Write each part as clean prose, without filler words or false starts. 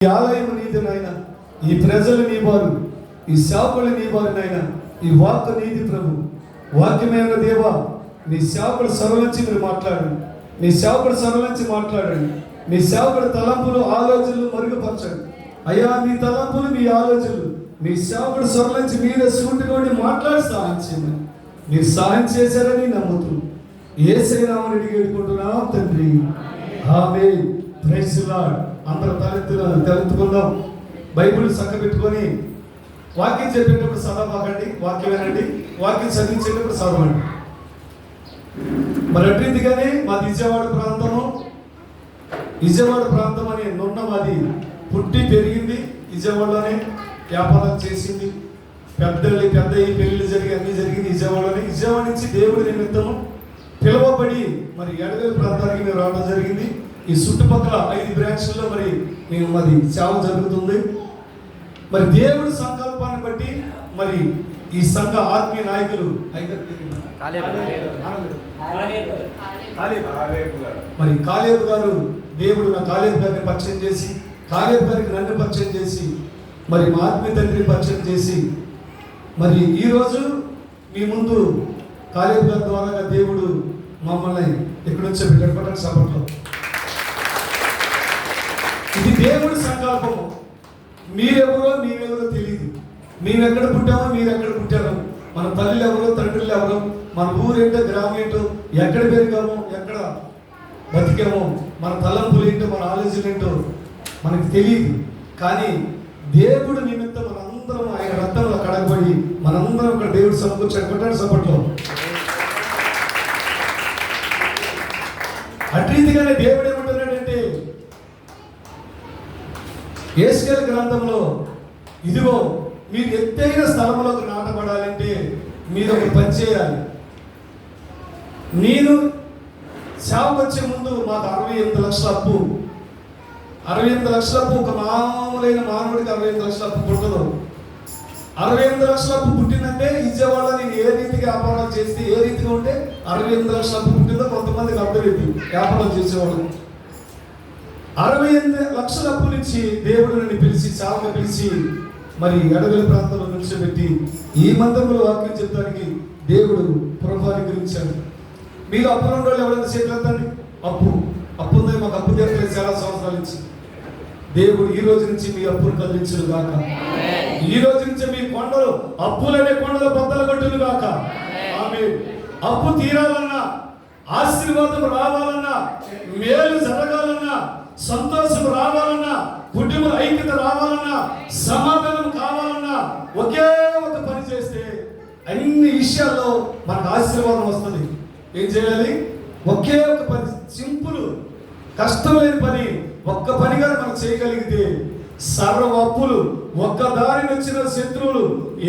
ఈ ఆలయం నీది నాయన, ఈ ప్రజలు నీ వారు, ఈ సేవకులు నీ వారు నాయన. ఈ వాక్కు నీది ప్రభు. వాక్యమైన దేవా, నీ సేవకుడు సరళించి మీరు మాట్లాడండి. నీ సేవకుడు సరళించి మాట్లాడండి. మీ సేవకుడు తలంపులు ఆలోచనలు మరుగుపరచండి అయ్యా. మీ తలంపులు మీ ఆలోచనలు మీ సేవకుడు సరళించి మీరే సూటిగా మాట్లాడి సహాయం చేయండి. మీరు సహాయం చేశారని నమ్ముతూ యేసయ్య నామమున అడిగి వేడుకుంటున్నాం తండ్రి, ఆమేన్. Praise the lord. అందరూ తలెత్తుకుందాం. బైబిల్ చక్కబెట్టుకొని వాక్యం చెప్పేటప్పుడు చదవకండి, వాక్యం వినండి. వాక్యం చదివించేటప్పుడు చదవండి. మరి అట్రీతిగానే మాది విజయవాడ ప్రాంతం అని నున్న మాది పుట్టి పెరిగింది విజయవాడలోనే, వ్యాపారం చేసింది. పెద్ద పెళ్లి జరిగి అన్ని జరిగింది విజయవాడలోనే. విజయవాడ నుంచి దేవుడి నిమిత్తము పిలువబడి మరి ఎడవేలు ప్రాంతానికి మేము రావడం జరిగింది. ఈ చుట్టుపక్కల 5 బ్రాంచ్ల్లో మరి మేము మాది సేవ జరుగుతుంది. మరి దేవుడి సంకల్పాన్ని బట్టి మరి ఈ సంఘ ఆత్మీయ నాయకులు మరి కాలేబు గారు, దేవుడు నా కాలేబు గారిని పరిచయం చేసి, కాలేబు గారికి నన్ను పరిచయం చేసి, మరి మా ఆత్మీయ తండ్రిని పరిచయం చేసి, మరి ఈరోజు మీ ముందు కాలేబు గారి ద్వారా దేవుడు మమ్మల్ని ఇక్కడ నుంచి పెట్టడానికి సపోర్ట్లో. ఇది దేవుడి సంకల్పము. మీరెవరో మేమెవరో తెలియదు. మేము ఎక్కడ పుట్టామో మీరు ఎక్కడ పుట్టారో, మన తల్లులు ఎవరో తండ్రులు ఎవరో, మన ఊరేంటో గ్రామం ఏంటో, ఎక్కడ పెరిగామో ఎక్కడ బతికామో, మన తలంపులు ఏంటో మన ఆలోచనలు ఏంటో మనకు తెలియదు. కానీ దేవుడు నిమిత్తం మనందరం ఆయన రక్తంలో కడగబడి మనందరం ఇక్కడ దేవుడు సమకూర్చాడు. కొట్టాడు సపోర్ట్లో. అట్రీతిగానే దేవుడు ఏమంటున్నాడంటే యేషయా గ్రంథంలో, ఇదిగో మీరు ఎత్తైన స్థలంలోకి నాటబడాలంటే మీరు ఒక పని చేయాలి. నేను సేవకు వచ్చే ముందు మాకు 68 లక్షల అప్పు. 68 లక్షల అప్పు ఒక మామూలైన మానవుడికి 68 లక్షల అప్పు పుట్టదు. 68 లక్షల అప్పు పుట్టిందంటే విజయవాడలో నేను ఏ రీతిగా వ్యాపారం చేస్తే ఏ రీతిగా ఉంటే 68 లక్షల అప్పు పుట్టిందో కొంతమందికి అర్థమైంది. వ్యాపారం చేసేవాళ్ళు 68 లక్షల అప్పు నుంచి దేవుడు నన్ను పిలిచి సేవగా పిలిచి మరి ఎడవేల ప్రాంతంలో నిలిచిపెట్టి ఈ మందిరంలో వాక్యం చెప్పడానికి దేవుడు ప్రభువాన్ని గురించాడు. మీరు అప్పులు ఉన్న వాళ్ళు ఎవరైనా చేతులు ఎత్తండి. అప్పు ఉందని మాకు అప్పు తీర్చలేదు చాలా సంవత్సరాల నుంచి. దేవుడు ఈ రోజు నుంచి మీ అప్పులు కదిలించును గాక. ఈ రోజు నుంచి మీ కొండలు అప్పులనే కొండలు బద్దలు కొట్టును గాక. ఆమేన్. అప్పు తీరాలన్నా, ఆశీర్వాదం రావాలన్నా, మేలు జరగాలన్నా, సంతోషం రావాలన్నా, కుటుంబ ఐక్యత రావాలన్నా, సమాధానం కావాలన్నా ఒకే ఒక పని చేస్తే అన్ని విషయాల్లో మనకు ఆశీర్వాదం వస్తుంది. ఏం చేయాలి? ఒకే ఒక పని, సింపుల్, కష్టమైన పని. ఒక్క పనిగా మనం చేయగలిగితే సర్వ అప్పులు, ఒక్క దారిని వచ్చిన శత్రువులు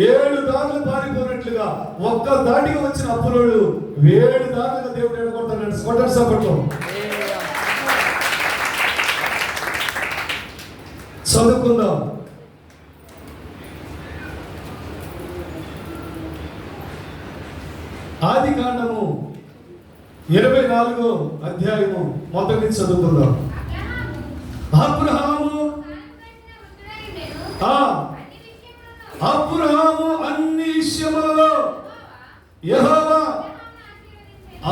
7 దారులు పారిపోయినట్లుగా ఒక్క దాటికి వచ్చిన అప్పులోళ్ళు 7 దారులుగా దేవుడు ఎడగొడతాడు. స్వటర్ సపట్లో చదువుకుందాం. ఆదికాండము 24వ అధ్యాయము మొదటి నుంచి చదువుకుందాం. అబ్రహాము అన్ని విషయములలో యెహోవా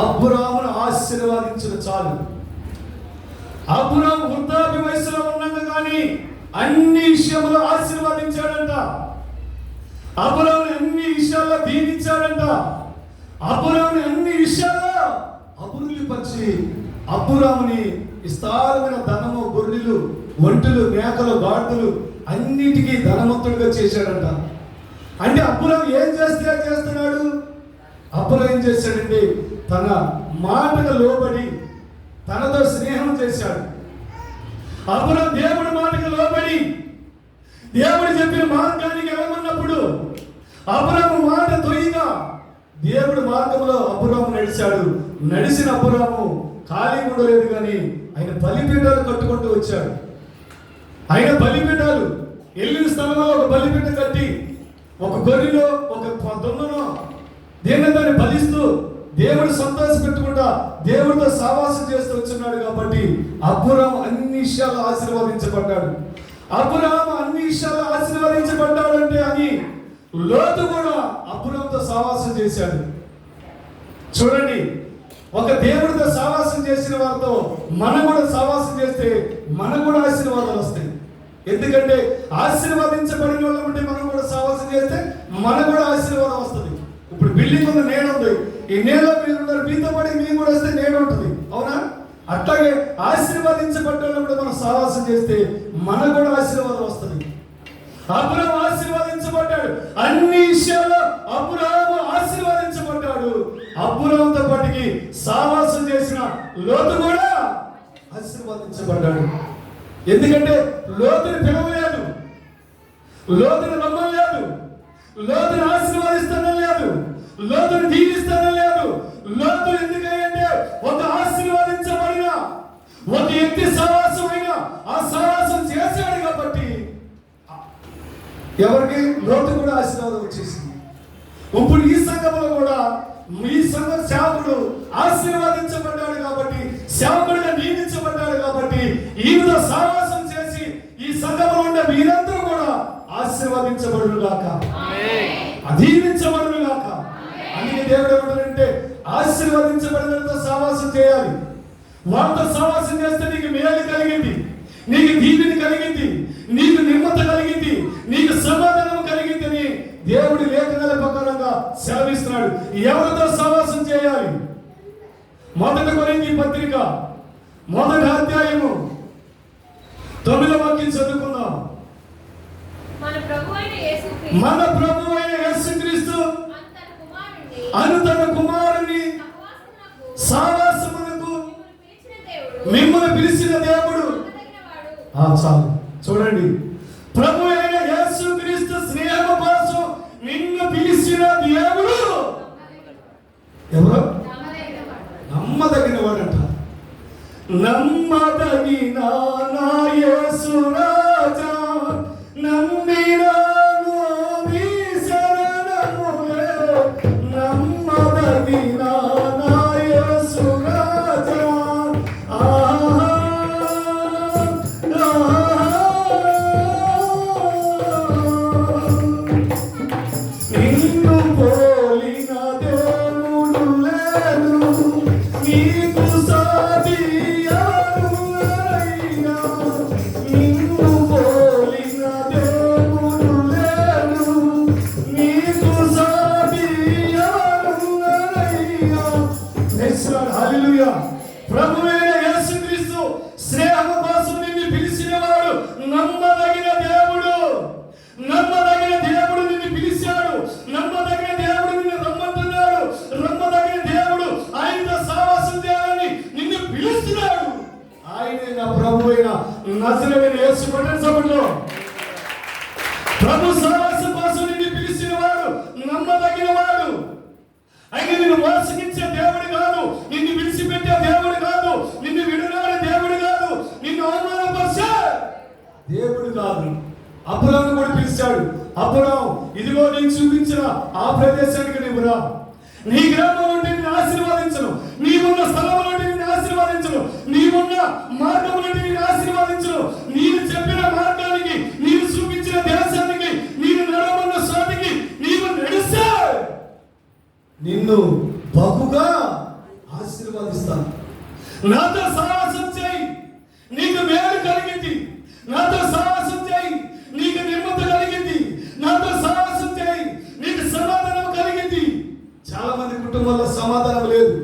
అబ్రహామును ఆశీర్వదించిన చాలు. అబ్రహాము వృద్ధాప్య వయసులో ఉన్నాక కానీ అన్ని విషయంలో ఆశీర్వదించాడంట. అబ్రహామును అన్ని విషయాల్లో దీవించాడంట. అబ్రహామును అన్ని విషయాల్లో అభివృద్ధి పరిచి అబ్రహాముని విస్తారమైన ధనము, గొర్రెలు, ఒంటెలు, మేకలు, గాడిదలు అన్నిటికీ ధనవంతుడిగా చేశాడంట. అంటే అబ్రహాము ఏం చేస్తే చేస్తున్నాడు? అబ్రహాము ఏం చేశాడండి? తన మాటకు లోబడి తనతో స్నేహం చేశాడు. అబ్రహాము దేవుడి మాటకు లోబడి దేవుడు చెప్పిన మార్గానికి వెళ్ళమన్నప్పుడు అబ్రహాము మాట తొయ్యగా దేవుడి మార్గంలో అబ్రహాము నడిచాడు. నడిచిన అబ్రహాము ఖాళీ ఉండలేదు కానీ ఆయన బలిపీఠాలు కట్టుకుంటూ వచ్చాడు. ఆయన బలిపీఠాలు వెళ్ళిన స్థలంలో ఒక బలిపీఠ కట్టి ఒక గొర్రెలో ఒక దొన్నను దాన్ని బలిస్తూ దేవుడు సంతోష పెట్టుకుంటా దేవుడితో సహవాసం చేస్తూ వచ్చున్నాడు. కాబట్టి అబ్రహాము అన్ని విషయాలు ఆశీర్వదించబడ్డాడు. అబ్రాహాము అన్ని విషయాలు ఆశీర్వదించబడ్డాడంటే అని లోతు కూడా అబ్రాహాముతో సహవాసం చేశాడు. చూడండి, ఒక దేవుడితో సహవాసం చేసిన వారితో మనం కూడా సహవాసం చేస్తే మనకు కూడా ఆశీర్వాదాలు వస్తాయి. ఎందుకంటే ఆశీర్వదించబడిన వాళ్ళు ఉంటే మనం కూడా సహవాసం చేస్తే మనకు కూడా ఆశీర్వాదం వస్తుంది. ఇప్పుడు బిల్డింగ్ ఉన్న నేల ఉంది, ఈ నేల మీరు ఉన్నారు, మీతో పడి మీకు కూడా వస్తే నేల ఉంటుంది, అవునా? అట్లాగే ఆశీర్వదించబడ్డ కూడా మనం సహవాసం చేస్తే మనకు కూడా ఆశీర్వాదం వస్తుంది. అబ్రాహాము ఆశీర్వదించబడ్డాడు, అన్ని విషయాల్లో అబ్రాహాము ఆశీర్వదించబడ్డాడు. అబ్రాహాముతో పాటికి సహవాసం చేసిన లోతు కూడా ఆశీర్వదించబడ్డాడు. ఎందుకంటే లోతుని పిలవలేదు, లోతుని నమ్మలేదు, లోతుని ఆశీర్వదిస్తానని లేదు, లోతుని దీవిస్తానని లేదు. లోతు ఎందుకంటే ఒక ఆశీర్వదించబడిన ఒక వ్యక్తి సహవాసం అయినా ఆ సహవాసం చేశాడు కాబట్టి ఎవరికి లోతు కూడా ఆశీర్వాదం వచ్చేసింది. ఇప్పుడు ఈ సంఘంలో కూడా ఈ సంఘ సేవకుడు ఆశీర్వదించబడ్డాడు కాబట్టి, సేవకుడిగా నియమించబడ్డాడు కాబట్టి ఈయనతో సహవాసం చేసి ఈ సంఘంలో ఉండే మీరందరూ కూడా ఆశీర్వదించబడును గాక, దీవించబడును గాక. అందుకే దేవుడు ఏమంటారంటే ఆశీర్వదించబడినతో సహవాసం చేయాలి. వాళ్ళతో సహవాసం చేస్తే నీకు మేలు కలిగింది, నీకు దీవెన కలిగింది, నీకు నిమ్మత కలిగింది, నీకు సమాధానం కలిగింది అని దేవుడి లేఖనాల ప్రకారంగా సెలవిస్తున్నాడు. ఎవరితో సహవాసం చేయాలి? 1 కొరింథీ పత్రిక 1వ అధ్యాయము 9వ వాక్యం చదువుకుందాం. మన ప్రభు అయిన యేసుక్రీస్తు అను తన కుమారుని సహవాసమునకు మిమ్మల్ని పిలిచిన దేవుడు. చాలు, చూడండి, ప్రభు అయిన యేసుక్రీస్తు స్నేహం కోసం నిన్ను పిలిచిన దేవుడు ఎవరు? నమ్మదగిన వాడంట. నమ్మదగిన నా యేసు రాజా, నమ్మినాను నీ శరణములే. నమ్మదగిన నా యేసు రాజా, నిన్ను పోలిన దేవుడు లేడు, నీకు సాటి ఎవరులైనా. నిన్ను పోలిన దేవుడు లేడు, నీకు సాటి ఎవరులైనా. హల్లెలూయా. ప్రభువైన యేసుక్రీస్తు స్నేహం కోసం నిన్ను పిలిచినవాడు నమ్మదగిన దేవుడు. నమ్మదగిన దేవుడు నిన్ను పిలిచాడు, నమ్మదగిన దేవుడు నిన్ను రమ్మంటున్నాడు, నమ్మదగిన దేవుడు ఆయనతో సహవాసం చేయాలని నిన్ను పిలుస్తున్నాడు. ఆయనే నా ప్రభు అయిన నజరేయుడైన యేసు. పట్టణంలో ప్రభు సహవాసం కోసం నిన్ను పిలిచిన వాడు నమ్మదగిన వాడు. ఆయన నిన్ను మోసగించే దేవుడు కాదు, నిన్ను విడిచిపెట్టే దేవుడు కాదు, నిన్ను విడునాడే దేవుడు కాదు, నిన్ను అవమానపరిచే దేవుడు కాదు. అబ్రాహామును కూడా పిలిచాడు. అబ్రాహాము, ఇదిగో నేను చూపించిన ఆ ప్రదేశానికి నీవు రా, నీ గ్రామం నుండి నిన్ను ఆశీర్వదించను, నీవున్న స్థలం నుండి నిన్ను ఆశీర్వదించను, నీవున్న మార్గం నుండి నిన్ను ఆశీర్వదించను, నీవు చెప్పిన మార్గానికి, నీవు చూపించిన దేశానికి, నీవు నడవన్న చోటికి నీవు నడిస్తే నిన్ను బహుగా ఆశీర్వదిస్తాను. నాతో సహవాసం చేయి, నీకు మేలు కలిగింది. నాతో సహవాసం చేయి, నీకు నిమ్మత కలిగింది. నాతో సహవాసం చేయి, నీకు సమాధానం కలిగింది. చాలా మంది కుటుంబాల్లో సమాధానం లేదు,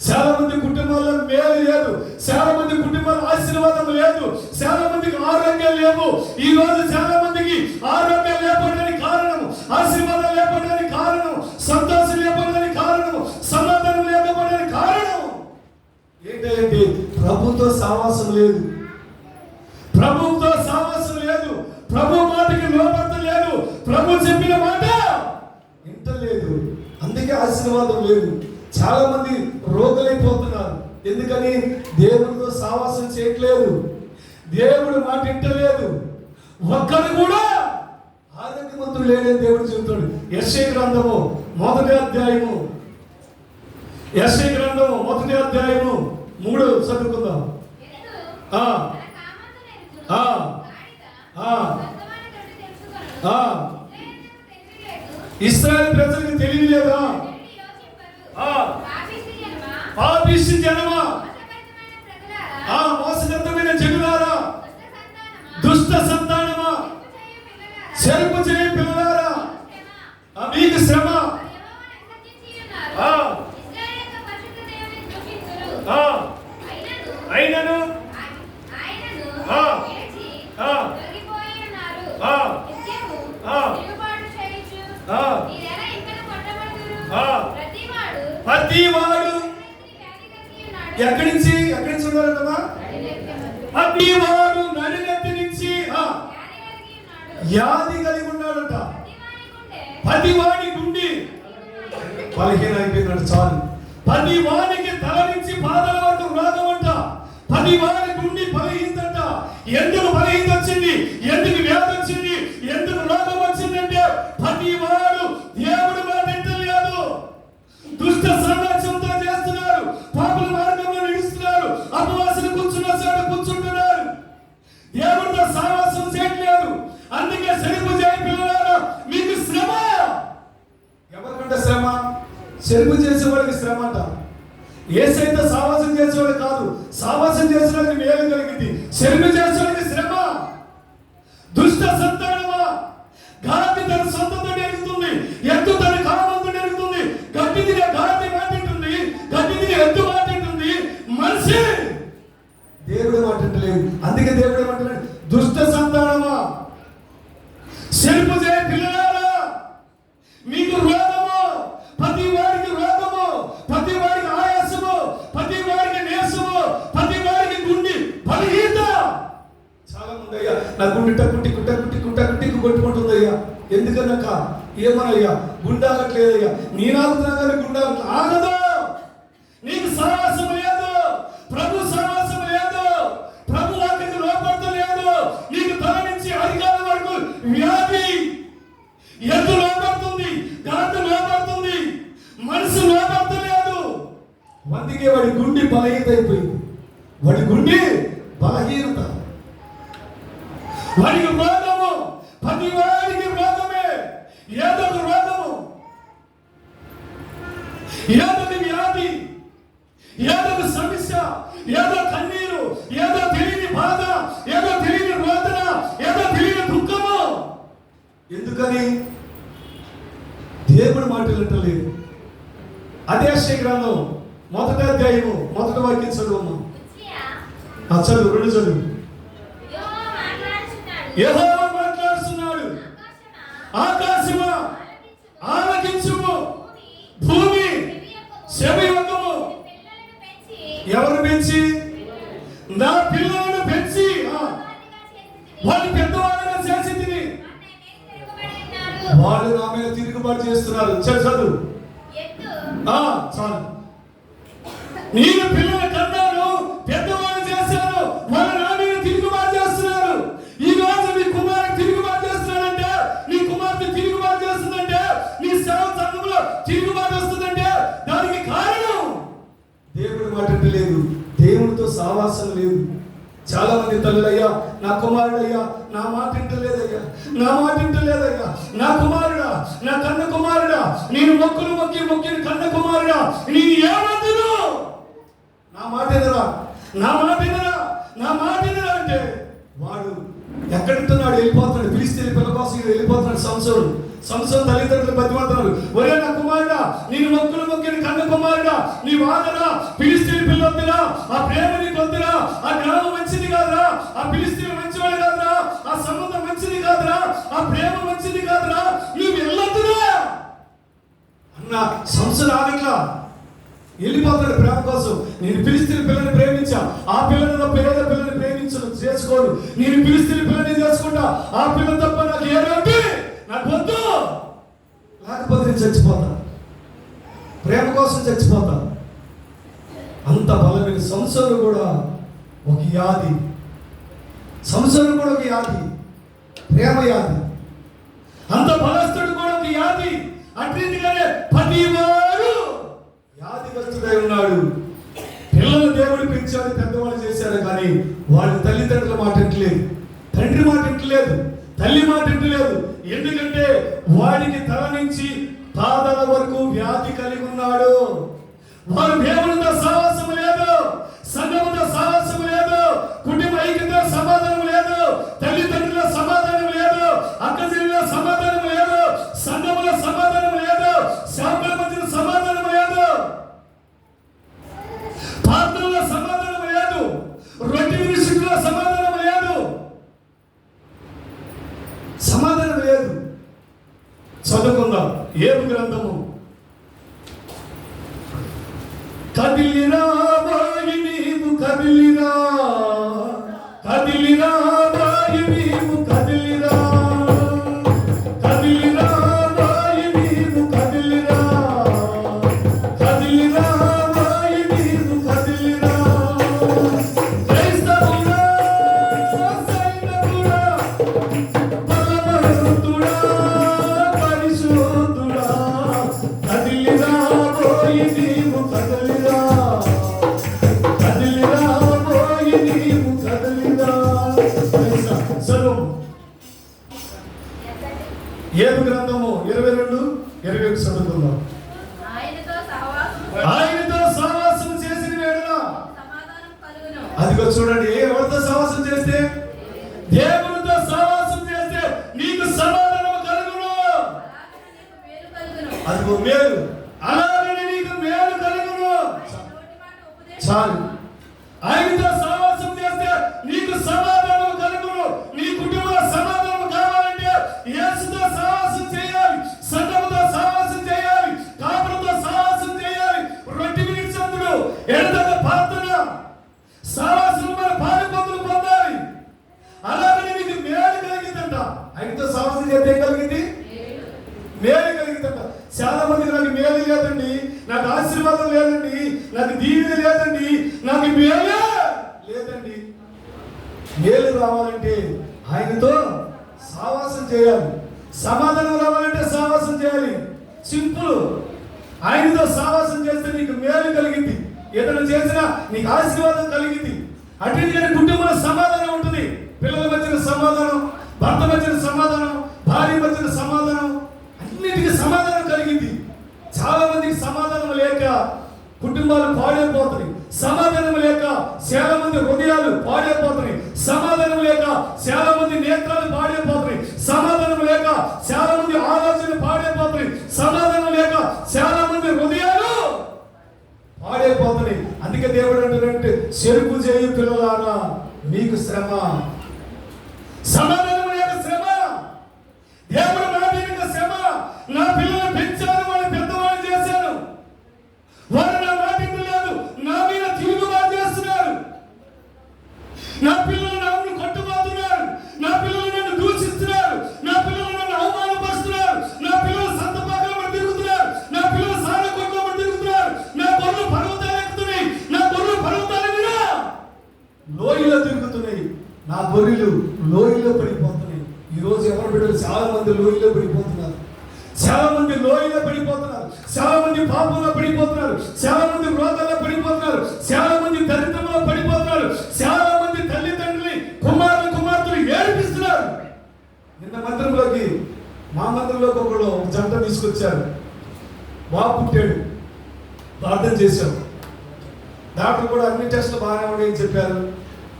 చాలా మంది కుటుంబాల్లో మేలు లేదు, చాలా మంది కుటుంబాల్లో ఆశీర్వాదం లేదు, చాలా మందికి ఆరోగ్యం లేవు. ఈ రోజు చాలా మందికి ఆరోగ్యం లేకపోవడానికి కారణం, ఆశీర్వాదం లేకపోవడానికి కారణం, సంతోషం లేకపోవడానికి కారణం, సమాధానం లేకపోవడానికి కారణం ఏంటంటే ప్రభుతో సహవాసం లేదు, ప్రభుతో సహవాసం లేదు, ప్రభు మాటకి లోబడతలేదు, ప్రభు చెప్పిన మాట వింటలేదు. అందుకే ఆశీర్వాదం లేదు. చాలా మంది రోగులైపోతున్నారు. ఎందుకని? దేవుడితో సహవాసం చేయట్లేదు, దేవుడు మాట వింటలేదు. ఒక్కడు కూడా ఆరోగ్యవంతుడు లేడని దేవుడు చెబుతాడు. యెషయా గ్రంథము 1వ అధ్యాయము, యెషయా గ్రంథము 1వ అధ్యాయము 3 చదువుకుందాం. ఆ ఆ ఇశ్రాయేలు ప్రజలకు తెలివి లేదా? పాపిష్టి జనమా, మోసగతమైన జనులారా, దుష్ట సంతానమా, చెరుపు చేయ పిల్లలారా, మీకు శ్రమ. అయినను ప్రతివాడు ఎక్కడి నుంచి ఉన్నారమ్మా? ప్రతివాడు నడినెత్తి నుంచి వ్యాధి కలిగి ఉన్నాడంట. ప్రతివాడి గుండి బలహీన అయిపోయినాడు. చాలు. ప్రతివాడికి తల నుంచి పాదాల వరకు రోగం అంట. ప్రతివాడి గుండి బలహీనంట. ఎందుకు బలహీన వచ్చింది? ఎందుకు వ్యాధి వచ్చింది? ఎందుకు రోగం వచ్చిందంటే ప్రతివాడు దేవుడు మాట వింటలేదు. దుష్ట సమాజంతో చేస్తున్నారు. పాపుల మార్గంలో నడుస్తున్నారు. అపవాసులు కూర్చున్న చోట కూర్చుంటున్నారు. దేవుడితో సావాసం చేయట్లేదు. అందుకే సెరుపు చేయ పిల్లలారా, మీకు శ్రమ. ఎవరికంటే శ్రమ? సెరుపు చేసేవాడికి శ్రమ అంట. ఏసైతే సావాసం చేసేవాడు కాదు. సావాసం చేసేవాడికి మేలు కలిగింది. సెరుపు చేసేవాడికి శ్రమ. దుష్ట సంతానమా, గాతి తన సొంతంతో ఎరుగుతుంది, ఎత్తు తన కామంతో ఎరుగుతుంది, గడ్డి తినే గాతి మాటింటుంది, గడ్డి తినే ఎత్తు మాటింటుంది. మనిషి దేవుడు మాటింటలేదు. అందుకే దేవుడు ఏమంటున్నాడు? దుష్ట సంతానమా, సెరుపు చేయ పిల్లలారా, మీకు రోగము, ప్రతి వాడికి రోగము, ప్రతి వాడికి ఆయాసము, ప్రతి వాడికి నీరసము, ప్రతి వాడికి గుండి బలహీనత. చాలా మంది అయ్యా నా గుండె టక్కుట్టి కొట్టుకుంటుందయ్యా. ఎందుకన్నాక ఏమనయ్యా? గుండె ఆగట్లేదయ్యా. నేను ఆగుతున్నా కానీ గుండె ఆగదు. నీకు సహవాసం లేదు, ప్రభు సహవాసం లేదు, ప్రభు వాక్యకు లోపడతలేదు. నీకు తల నుంచి అధికారం వరకు వ్యాధి, ఎద్దు లోపడుతుంది, గాంధీ లోపడుతుంది, మనసు లోపడతలేదు. అందుకే వాడి గుండె బలహీనత అయిపోయింది. వాడి గుండె బలహీనత, వాడికి రోగము, ప్రతి వాడికి రోగమే. ఏదో ఒక రోగము, ఏదో ఒక వ్యాధి, ఏదో ఒక సమస్య, ఏదో కన్నీరు, ఏదో తెలియని బాధ, ఏదో తెలియని రోదన, ఏదో తెలియని దుఃఖము. ఎందుకని? దేవుడు మాట వింటలేదు. అదే గ్రంథం 1వ అధ్యాయము 1వ వాక్యం చదువు. చదువు, 2 చదువు. యెహోవా మాట్లాడుతున్నాడు. ఆకాశమా ఆలకించుము, భూమి చెవియొక్కము. ఎవరు పెంచి? నా పిల్లలను పెంచి వాళ్ళు పెద్దవాళ్ళగా చేసింది. వాళ్ళు నా మీద తిరుగుబాటు చేస్తున్నారు. చదువు. చాలు. నేను పిల్లల కన్నాను, పెద్దవాళ్ళు చేశాను, వాళ్ళు నా మీద తిరుగుబాటు చేస్తున్నారు. ఈ రోజు నీ కుమారుడు తిరుగుబాటు చేస్తున్నాడంటే, నీ కుమార్తె తిరుగుబాటు చేస్తుందంటే, నీ సేవ సంఘంలో తిరుగుబాటు వస్తుందంటే దానికి కారణం దేవుడు మాట లేదు, దేవుడితో సావాసం లేదు. చాలా మంది తల్లులయ్యా, నా కుమారుడయ్యా నా మాట వింటలేదయ్యా, నా మాట వింటలేదయ్యా, నా కుమారుడా, నా కన్న కుమారుడా, నేను మొక్కిన కన్న కుమారుడా, నేను ఏమందును? నా మాట ఎదురా, నా మాట ఎదురా, నా మాట ఎదురా అంటే వాడు ఎక్కడుంటున్నాడు? వెళ్ళిపోతున్నాడు. ఫిలిష్తీయుల పిల్ల కోసం వెళ్ళిపోతున్నాడు. సంసోను తల్లిదండ్రులు బతిమాలుతున్నారు. ఒరే నా కుమారుడా, నేను మొక్కిన కన్న కుమారుడా, నీ వాదరా, ఫిలిష్తీయుల పిల్ల వద్దురా, ఆ ప్రేమ నీకు వద్దురా, ఆ గ్రామం మంచిది కాదురా, ఆ ఫిలిష్తీయులు మంచివాడు కాదురా, ఆ సంబంధం మంచిది కాదురా, ఆ ప్రేమ మంచిది కాదురా, నువ్వు వెళ్ళొద్దురా అన్న. సంసోను ఆగట్లా, వెళ్ళిపోతాడు ప్రేమ కోసం. నేను ఫిలిష్తీయుల పిల్లని ప్రేమించా, ఆ పిల్లని తప్ప ఏదో పిల్లని చేసుకోను. నేను ఫిలిష్తీయుల పిల్లని చేసుకుంటా, ఆ పిల్ల తప్ప నాకు ఏదంటే నాకు వద్దు. లేకపోతే నేను చచ్చిపోతా, ప్రేమ కోసం చచ్చిపోతా. అంత బలమైన సంసోను కూడా ఒక వ్యాధి, ప్రేమ వ్యాధి. అంత బలస్తుడు కూడా ఒక వ్యాధి. అట్టిగానే ప్రతివాడు వ్యాధిగ్రస్తుడై ఉన్నాడు. పిల్లలు దేవుడు పెంచాడు, పెద్దవాళ్ళు చేశారు, కానీ వాళ్ళ తల్లిదండ్రుల మాట వింటలేదు, తండ్రి మాట వింటలేదు. ఇంటలేదు, తల్లి మాట ఇంటలేదు. ఎందుకంటే వాడికి తల నుంచి పాదాల వరకు వ్యాధి కలిగి ఉన్నాడు. వారు దేవునితో సహవాసం లేదు, సంఘముతో సహవాసం లేదు, కుటుంబ ఐక్యతలో సమాధానం లేదు, తల్లిదండ్రుల సమాధానం లేదు, అక్క చెల్లెల సమాధానం లేదు, సంఘముల సమాధానం లేదు, శాఖల మధ్య సమాధానం లేదు, ప్రార్థనలో సమాధానం లేదు, రొట్టె విషయంలో సమాధానం లేదు, సమాధానం లేదు. చదువుకుందాం ఏబు గ్రంథము. కదిలిరా బాయి నీవు కదిలిరా, కదిలిరా బాయి నీవు కదిలిరా, కదిలిరా బాయి నీవు కదిలిరా, కదిలిరా బాయి నీవు కదిలిరా. క్రైస్తవుడా సైనికుడా పరమహంతుడా పరిశుద్ధుడా, కదిలిరా బాయి నీవు కదిలిరా, కదిలిరా బాయి నీవు కదిలిరా. చదువు ఏబు గ్రంథము 22:21 చదువుకుందాం. ఆయనతో సహవాసం చేసిన వేళ అదిగో చూడండి, ఎవరితో సహవాసం చేస్తే? దేవునితో సహవాసం చేస్తే నీకు సమాధానం కలుగును. అదిగో మేలు, అలాగనే నీకు మేలు కలుగును. చాలు. ఆయనతో సహవాసం చేస్తే నీకు సమాధానం కలుగును. నీ కుటుంబంలో సమాధానం కావాలంటే యేసుతో సహవాసం చేయాలి, సంఘముతో సహవాసం చేయాలి, కాపురంతో సహవాసం చేయాలి, రొట్టె విడిచందుడు ఎడతెగ ప్రార్థన సహవాసం మన పాలుపొందులు పొందాలి. అలాగనే నీకు మేలు కలిగిందంట. ఆయనతో సహవాసం చేస్తే ఏం కలిగింది? మేలు కలిగిందంట. చాలా మందికి నాకు మేలు లేదండి, నాకు ఆశీర్వాదం లేదండి, నాకు దీవెన లేదండి, నాకు మేలే లేదండి. మేలు రావాలంటే ఆయనతో సహవాసం చేయాలి, సమాధానం రావాలంటే సహవాసం చేయాలి. సింపుల్. ఆయనతో సహవాసం చేస్తే నీకు మేలు కలిగింది, ఏదైనా చేసినా నీకు ఆశీర్వాదం కలిగింది. అటు కుటుంబంలో సమాధానం ఉంటుంది, పిల్లల మధ్యన సమాధానం, భర్త మధ్యన సమాధానం, భార్య మధ్యన సమాధానం, అన్నిటికీ సమాధానం కలిగింది. చాలా మందికి సమాధానం లేక కుటుంబాలు పాడైపోతున్నాయి, సమాధానం లేక చాలా మంది హృదయాలు పాడైపోతున్నాయి, సమాధానం లేక చాలా మంది నేత్రాలు పాడైపోతున్నాయి, సమాధానం లేక చాలా మంది ఆలోచనలు పాడైపోతున్నాయి, సమాధానం లేక చాలా మంది హృదయాలు పాడైపోతున్నాయి. అందుకే దేవుడు అంటారంటే, చెరుపు చేయు పిల్లలారా మీకు శ్రమ. సమాధానం లేక శ్రమ, దేవుడు నా శ్రమ. నా పిల్లలు పెంచాను, వాళ్ళు పెద్దవాళ్ళు చేశాను, వారు నా మాట లేదు, నా మీద తిరుగుబాటు చేస్తున్నారు, నా పిల్లలు నన్ను కొట్టుబాతున్నారు, నా పిల్లలు నన్ను దూషిస్తున్నారు, నా పిల్లలు నన్ను అవమానపరుస్తున్నారు, నా పిల్లలు సంత భాగంలో తిరుగుతున్నారు, నా పిల్లలు సార కొట్లో తిరుగుతున్నారు, నా గొర్రెలు పర్వతాలు ఎక్కుతున్నాయి, నా గొర్రెలు పర్వతాల మీద లోయలో తిరుగుతున్నాయి, నా గొర్రెలు లోయలో పడిపోతున్నాయి. ఈ రోజు ఎవరు బిడ్డలు చాలా మంది లోయలో పడిపోతున్నారు, చాలా మంది లోయలో పడిపోతున్నారు, చాలా మంది పాపంలో పడిపోతున్నారు, చాలా మంది రోగాల్లో పడిపోతున్నారు, చాలా మంది దరిద్రంలో పడిపోతున్నారు, చాలా మంది తల్లిదండ్రులు కుమార్తెలు ఏడిపిస్తున్నారు. నిన్న మందిరంలోకి, మా మందిరంలోకి ఒకడు జంట తీసుకొచ్చారు, బాబు పుట్టాడు, ప్రార్థన చేశాం, డాక్టర్ కూడా అన్ని టెస్టులు బాగానే ఉన్నాయని చెప్పారు.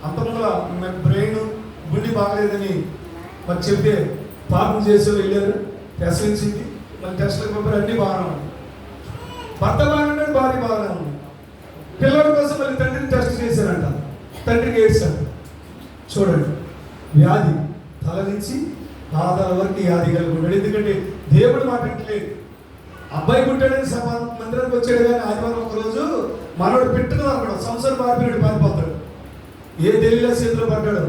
అంతకుముందు బ్రెయిన్ గుండె బాగలేదని మరి చెప్తే ప్రార్థన చేసి వెళ్ళారు, ప్రసవించింది, మన టెస్ట్లకు పంపారు, అన్ని బాగానే ఉంది, భర్త బాగానే ఉన్నాడు, భార్య బాగానే ఉంది. పిల్లల కోసం మళ్ళీ తండ్రిని టెస్ట్ చేశారంట, తండ్రికి ఏడ్చారు. చూడండి, వ్యాధి తల నుంచి పాదాల వరకు వ్యాధి కలిగి ఉన్నాడు. ఎందుకంటే దేవుడు మాట వింటలేదు. అబ్బాయి పుట్టాడని మందిరానికి వచ్చాడు, కానీ ఆదివారం ఒకరోజు మనోడు పెట్టుకుని అక్కడ సంవత్సరం పారిపోయాడు, పారిపోతాడు. ఏ ఢిల్లీలో చేతిలో పడ్డాడో,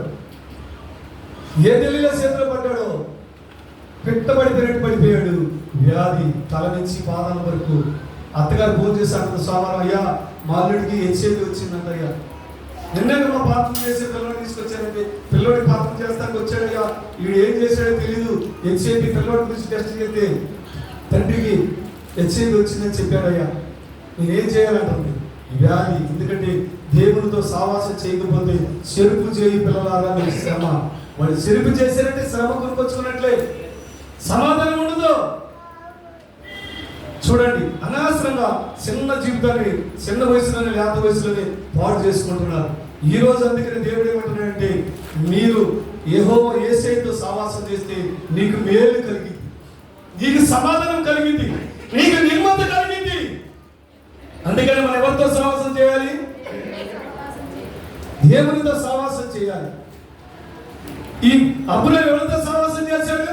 ఏ ఢిల్లీలో చేతిలో పడ్డాడో పెట్టబడిపోయినట్టు పడిపోయాడు. వ్యాధి తల నుంచి పాదాల వరకు. అత్తగారు ఫోన్ చేశాను సోమవారం, అయ్యా మా అల్లుడికి హెచ్ఐవి వచ్చిందంట. అయ్యా నిన్న మా ప్రార్థన చేసే పిల్లవాడిని తీసుకొచ్చారంటే, పిల్లోడికి ప్రార్థన చేస్తానికి వచ్చాడయ్యా, వీడు ఏం చేశాడో తెలీదు, హెచ్ఐవి పిల్లవాడి గురించి టెస్ట్ చేస్తే తండ్రికి హెచ్ఐవి వచ్చిందని చెప్పాడయ్యా, నేనేం చేయాలంటుంది వ్యాధి. ఎందుకంటే దేవునితో సావాసం చేయకపోతే చెరుపు చేయి పిల్లలారా మీకు శ్రమ. వాళ్ళు చెరుపు చేశారంటే శ్రమ కొనుకొచ్చుకున్నట్లే, సమాధానం ఉండదు. చూడండి, అనవసరంగా చిన్న జీవితాన్ని చిన్న వయసులోనే లేత వయసులోనే పాడు చేసుకుంటున్నారు. ఈ రోజు అందుకని దేవుడు ఏమంటున్నాడంటే, మీరు యెహోవా యేసయ్యతో సహవాసం చేస్తే నీకు మేలు కలిగింది, నీకు సమాధానం కలిగింది, నీకు నిర్మత కలిగింది. అందుకని మనం ఎవరితో సహవాసం చేయాలి? దేవునితో సహవాసం చేయాలి. ఈ అబ్రాము ఎవరితో సహవాసం చేశాడు?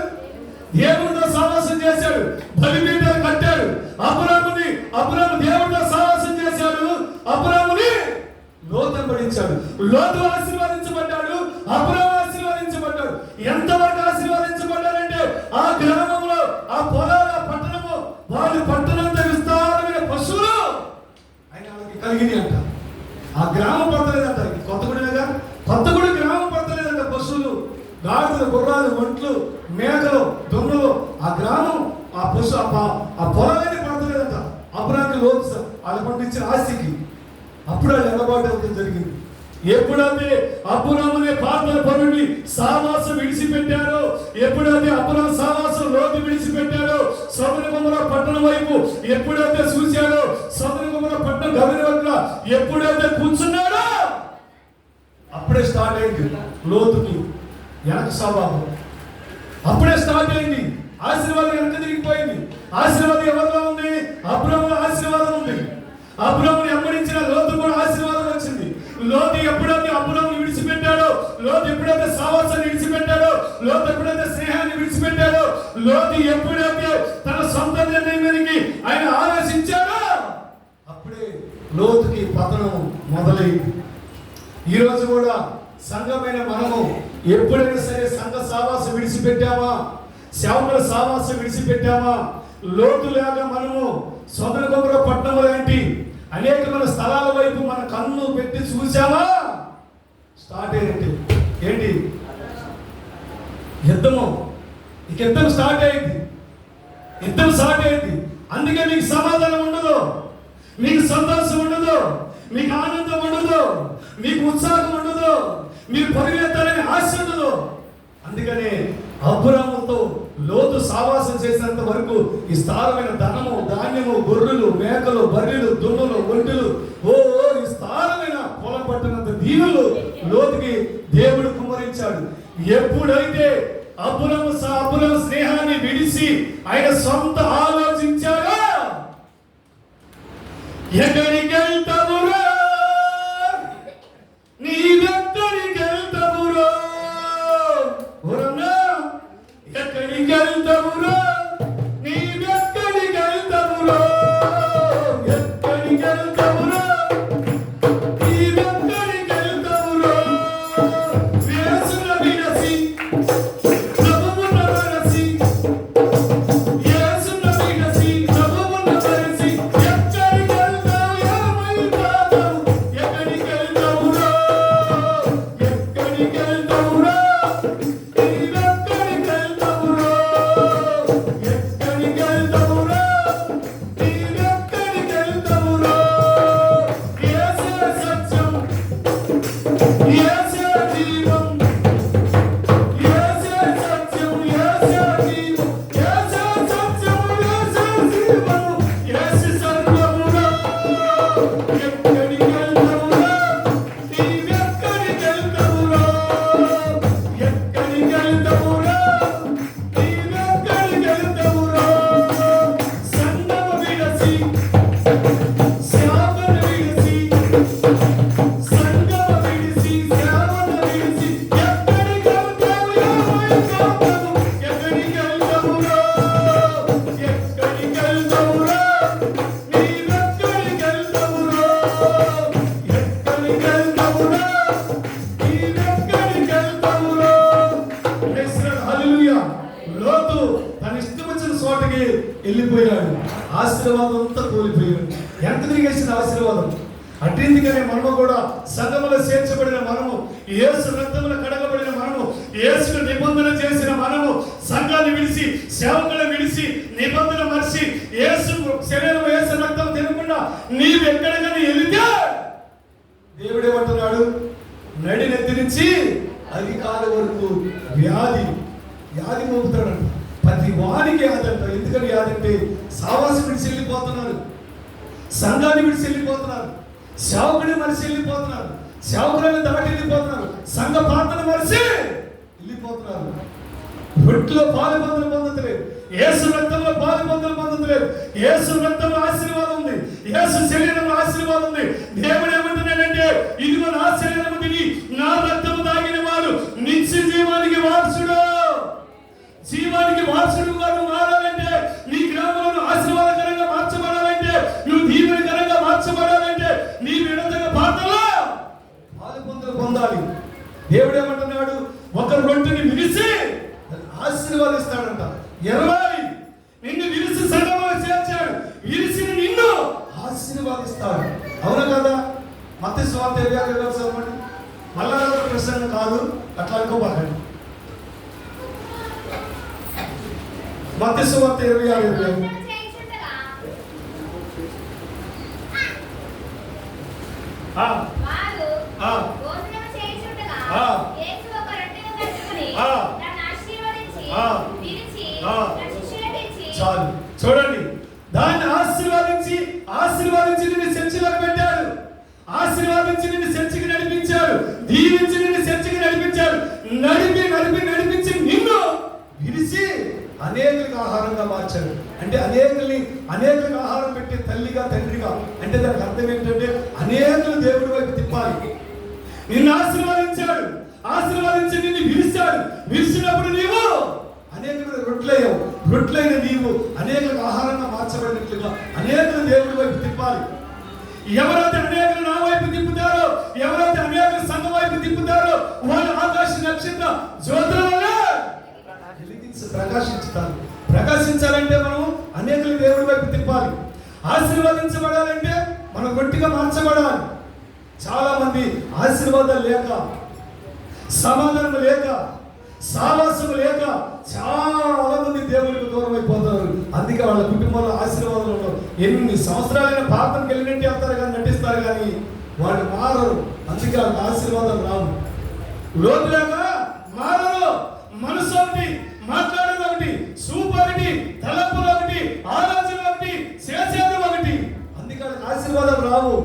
దేవునితో సహవాసం చేశాడు, బలిపీఠాలు కట్టాడు. అబ్రాము దేవుడితో సహవాసం చేశాడు, అబ్రాముని లోతు వెంబడించాడు. లోతు ఆశీర్వదించబడ్డాడు, అబ్రాము ఆశీర్వదించబడ్డాడు. ఎంతవరకు ఆశీర్వదించబడ్డారంటే, ఆ గ్రామంలో, ఆ పొలాల పట్టణము, వాళ్ళు పట్టణంతో విస్తారమైన పశువులు ఆయన వాళ్ళకి కలిగింది అంట. ఆ గ్రామం పడతలేదంట, కొత్తగూడెగా, కొత్తగూడెం గ్రామం పడతలేదంట. పశువులు, గాడిదలు, గుర్రాలు, ఒంట్లు, మేకలు, దొంగలు, ఆ గ్రామం, ఆ పశు, ఆ పొలాలన్నీ పడతలేదంట. అబ్రాముకి లోతు వాళ్ళు పండించిన ఆస్తికి అప్పుడు వాళ్ళు ఎడబాటు అవుతుంది జరిగింది. ఎప్పుడైతే అబ్రామునే పాపల పనుని సావాసం విడిచిపెట్టారో, ఎప్పుడైతే అబ్రాము సావాసం లోతు విడిచిపెట్టారో, సొదొమ గొమొర్రా పట్టణం వైపు ఎప్పుడైతే చూశాడో, సొదొమ గొమొర్రా పట్టణం గవిని వద్ద ఎప్పుడైతే కూర్చున్నాడో, అప్పుడే స్టార్ట్ అయింది లోతుకి వెనక స్వభావం. అప్పుడే స్టార్ట్ అయింది. ఆశీర్వాదం వెనక తిరిగిపోయింది. ఆశీర్వాదం ఎవరిలో ఉంది? అబ్రాములో ఆశీర్వాదం ఉంది. అబ్రాముని వెంబడించిన లోతు కూడా ఆశీర్వాదం వచ్చింది. లోతు ఎప్పుడైతే అబ్రాముని విడిచిపెట్టాడో, లోతు ఎప్పుడైతే సావాసాన్ని విడిచిపెట్టాడో, లోతు ఎప్పుడైతే స్నేహాన్ని విడిచిపెట్టాడో, లోతు ఎప్పుడైతే తన సొంత నిర్ణయం మీదకి ఆయన ఆలోచించాడో, అప్పుడే లోతుకి పతనం మొదలైంది. ఈ రోజు కూడా సంఘమైన మనము ఎప్పుడైనా సరే సంఘ సావాసం విడిచిపెట్టామా, సేవకుల సావాసం విడిచిపెట్టామా, లోతు లేక మనము సొదొమ గొమొర్రా పట్టణం లాంటి అనేకమైన స్థలాల వైపు మన కన్ను పెట్టి చూసామా, స్టార్ట్ అయ్యింది. ఏంటి? యుద్ధము. ఇక యుద్ధం స్టార్ట్ అయింది. యుద్ధం స్టార్ట్ అయింది. అందుకే మీకు సమాధానం ఉండదు, మీకు సంతోషం ఉండదు, మీకు ఆనందం ఉండదు, మీకు ఉత్సాహం ఉండదు, మీరు పరిగెత్తాలని ఆశ ఉండదు. అందుకనే అబ్రాముతో లోతు సావాసం చేసినంత వరకు ఈ స్థారమైన ధనము, ధాన్యము, గొర్రెలు, మేకలు, బర్రెలు, దున్నలు, ఒంటెలు, ఈ స్థారమైన పొలం పట్టినంత దీవులు లోతుకి దేవుడు కుమ్మరించాడు. ఎప్పుడైతే అబ్రాము స్నేహాన్ని విడిచి ఆయన సొంత ఆలోచించాడో, ఎక్కడికి వెళ్తావురా, నీవెక్కడికి వెళ్తావురా, ఎక్కడికి వెళ్తావురా, నీవెక్కడికి వెళ్తావురా, ఎక్కడికి వెళ్తావురా, నీవెక్కడికి వెళ్తావురా, యేసున విడసి ప్రభువున మరచి, యేసున విడసి ప్రభువున మరచి, ఎక్కడికి వెళ్తావు ఏమైతావు, ఎక్కడికి వెళ్తావురా, ఎక్కడికి వెళ్తావురా, వెళ్ళిపోయాడు. ఆశీర్వాదం అంతా కోల్పోయాడు. ఎంత తిరిగేసిన ఆశీర్వాదం. అట్టిందుకనే మనము కూడా సంఘములో చేర్చబడిన మనము, యేసు రక్తములో కడగబడిన మనము, యేసుకు నిబంధన చేసిన మనము, సంఘాన్ని విడిచి, సేవకులను విడిచి, నిబంధన మరిచి, యేసు శరీరం, యేసు రక్తం తినకుండా నీవు ఎక్కడికైనా వెళితే దేవుడు ఏమంటున్నాడు? నడినెత్తి నుంచి అధికారి వరకు వ్యాధి మోపుతాడంట. ప్రతి వానికి వ్యాధి అంట. ఎందుకని వ్యాధి అంటే సావాసం విడిచి వెళ్ళిపోతున్నారు, సంఘాన్ని విడిచి వెళ్ళిపోతున్నారు, సేవకుని మనిషి వెళ్ళిపోతున్నారు, సేవకులను దాటి వెళ్ళిపోతున్నారు, సంఘ ప్రార్థన మనిషి వెళ్ళిపోతున్నారు. రొట్టెలో పాలు పొందలు పొందలేదు, యేసు రక్తంలో పాలు పొందలు పొందలేదు. యేసు రక్తంలో ఆశీర్వాదం ఉంది, యేసు శరీరంలో ఆశీర్వాదం ఉంది. దేవుడు ఏమంటున్నాడంటే, ఇదిగో నా శరీరము తిని నా రక్తము తాగిన వారు నిత్య జీవానికి వారసుడు. జీవానికి వారసుడు వారు మారాలంటే, నీ గ్రామంలో ఆశీర్వాదకరంగా మార్చబడాలంటే, నువ్వు దీవెనకరంగా మార్చబడాలంటే, నీ విడతగా ప్రార్థనలో పాలు పొందలు పొందాలి. దేవుడు ఏమంటున్నాడు, ఒక రొట్టెని విరిసి ఆశీర్వాదిస్తాడంట. 20 నిన్ను విరిసి సంఘంలో చేర్చాడు, విరిసిన నిన్ను ఆశీర్వాదిస్తాడు. అవునా కదా? మత్తయి సువార్త 26 చదవండి. మళ్ళా ప్రశ్న కాదు, అట్లా అనుకోబాకండి. మత్తయి సువార్త 26 చాలు చూడండి. దాన్ని ఆశీర్వాదించి నిన్ను చర్చిలోకి పెట్టాడు, ఆశీర్వాదించి నిన్ను చర్చికి నడిపించాడు, దీవించి నిన్ను చర్చికి నడిపించాడు. నడిపించి నిన్ను విరిసి అనేకులకు ఆహారంగా మార్చాడు. అంటే అనేకులకు ఆహారం పెట్టే తల్లిగా తండ్రిగా. అంటే దానికి అర్థం ఏంటంటే, అనేకులు దేవుడి వైపు తిప్పాలి. నిన్ను ఆశీర్వాదించి నిన్ను విరిచాడు. విరిచినప్పుడు నీవు అనేకులు రొట్లైన నీవు అనేకులకు ఆహారంగా మార్చబడినట్లుగా అనేకులు దేవుడి వైపు తిప్పాలి. ఎవరైతే అనేకులు నా వైపు తిప్పుతారో, ఎవరైతే అనేకులు సంఘం వైపు తిప్పుతారో, వాళ్ళు ఆకాశ నక్షత్ర జ్యోతుల వల్ల ప్రకాశించాలంటే మనం అనేకులు దేవుడి వైపు తిప్పాలి. ఆశీర్వదించబడాలంటే మనం గట్టిగా మార్చబడాలి. చాలా మంది ఆశీర్వాదాలు లేక, సమాధానం లేక, సావాసం లేక చాలా మంది దేవునికి దూరం అయిపోతారు. అందుకే వాళ్ళ కుటుంబంలో ఆశీర్వాదాలు ఉండవు. ఎన్ని సంవత్సరాలైనా ప్రార్థనకి వెళ్ళినట్టు వెళ్తారు కానీ, నటిస్తారు కానీ వాళ్ళు మారరు. అందుకే వాళ్ళకి ఆశీర్వాదాలు రావు. లోతులాగా మారరు. మనసు ఒకటి, మాట్లాడేది ఒకటి, చూపు ఒకటి, తలపులు ఒకటి, ఆలోచన ఒకటి, చేసేది ఒకటి. అందుకే వాళ్ళకి ఆశీర్వాదం రావు.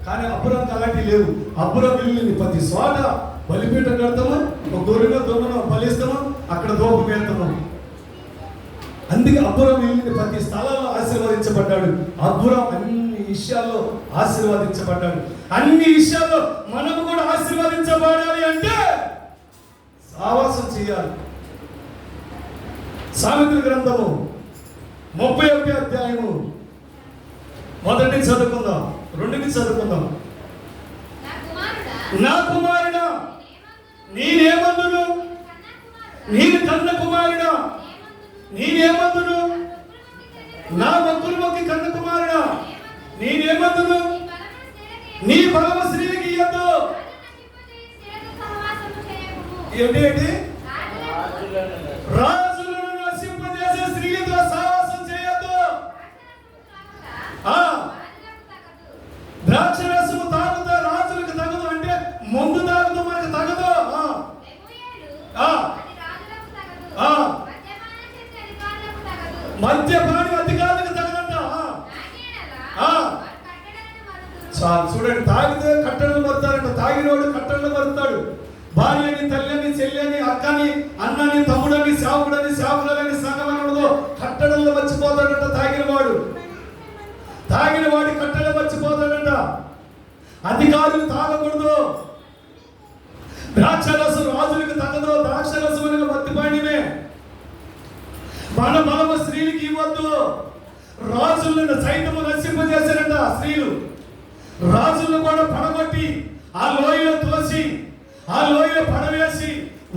కానీ అబ్బురం అలాంటివి లేవు. అబ్బురం వెళ్ళింది ప్రతి చోట బలిపీఠం కడతాము, ఒక గొర్రెను దొంగను బలిస్తాము, అక్కడ దోపం వేస్తాము. అందుకే అబ్బురం వెళ్ళింది ప్రతి స్థలాల్లో ఆశీర్వదించబడ్డాడు. అబ్బురం అన్ని విషయాల్లో ఆశీర్వదించబడ్డాడు. అన్ని విషయాల్లో మనము కూడా ఆశీర్వదించబడాలి అంటే సావాసం చేయాలి. సామెతల గ్రంథము 31వ అధ్యాయము 1 చదువుకుందాం, 2 చదువుకుందాం. నా కుమారుడా, నేనేమందును? నేను కన్న కుమారుడా, నేనేమందును? నా మొక్కులు మొక్కి కన్న కుమారుడా, నేనేమందును? నీ బలము స్త్రీలకి ఇయ్యద్దు. ఏంటి? రాజులను నశింపజేసే స్త్రీలతో సహవాసం చేయొద్దు. ద్రాక్ష రసము తాగుతా రాజులకు తగదు. అంటే మందు తాగుతూ మనకు తగదు. మద్యపాని అధికారులకు తగదంట. చూడండి, తాగితే కట్టడలు మరుతారంట. తాగినోడు కట్టడలు మరుతాడు. భార్యని, తల్లిని, చెల్లిని, అక్కని, అన్నని, తమ్ముడని, సేవకుడని, సేవకులని, సంఘమనుడు కట్టడల్లో మర్చిపోతాడంట. తాగిన వాడి కట్టెలు మర్చిపోతాడంట. అధికారులు తాగకూడదు. ద్రాక్షరసం రాజులకు తగదు. ద్రాక్షరసం అనేది మద్యపానమే. మన బలము స్త్రీలకి ఇవ్వద్దు. రాజులను సైతము నశింపజేశారంట స్త్రీలు. రాజులను కూడా పడగొట్టి ఆ లోయలో తోసి, ఆ లోయలో పడవేసి,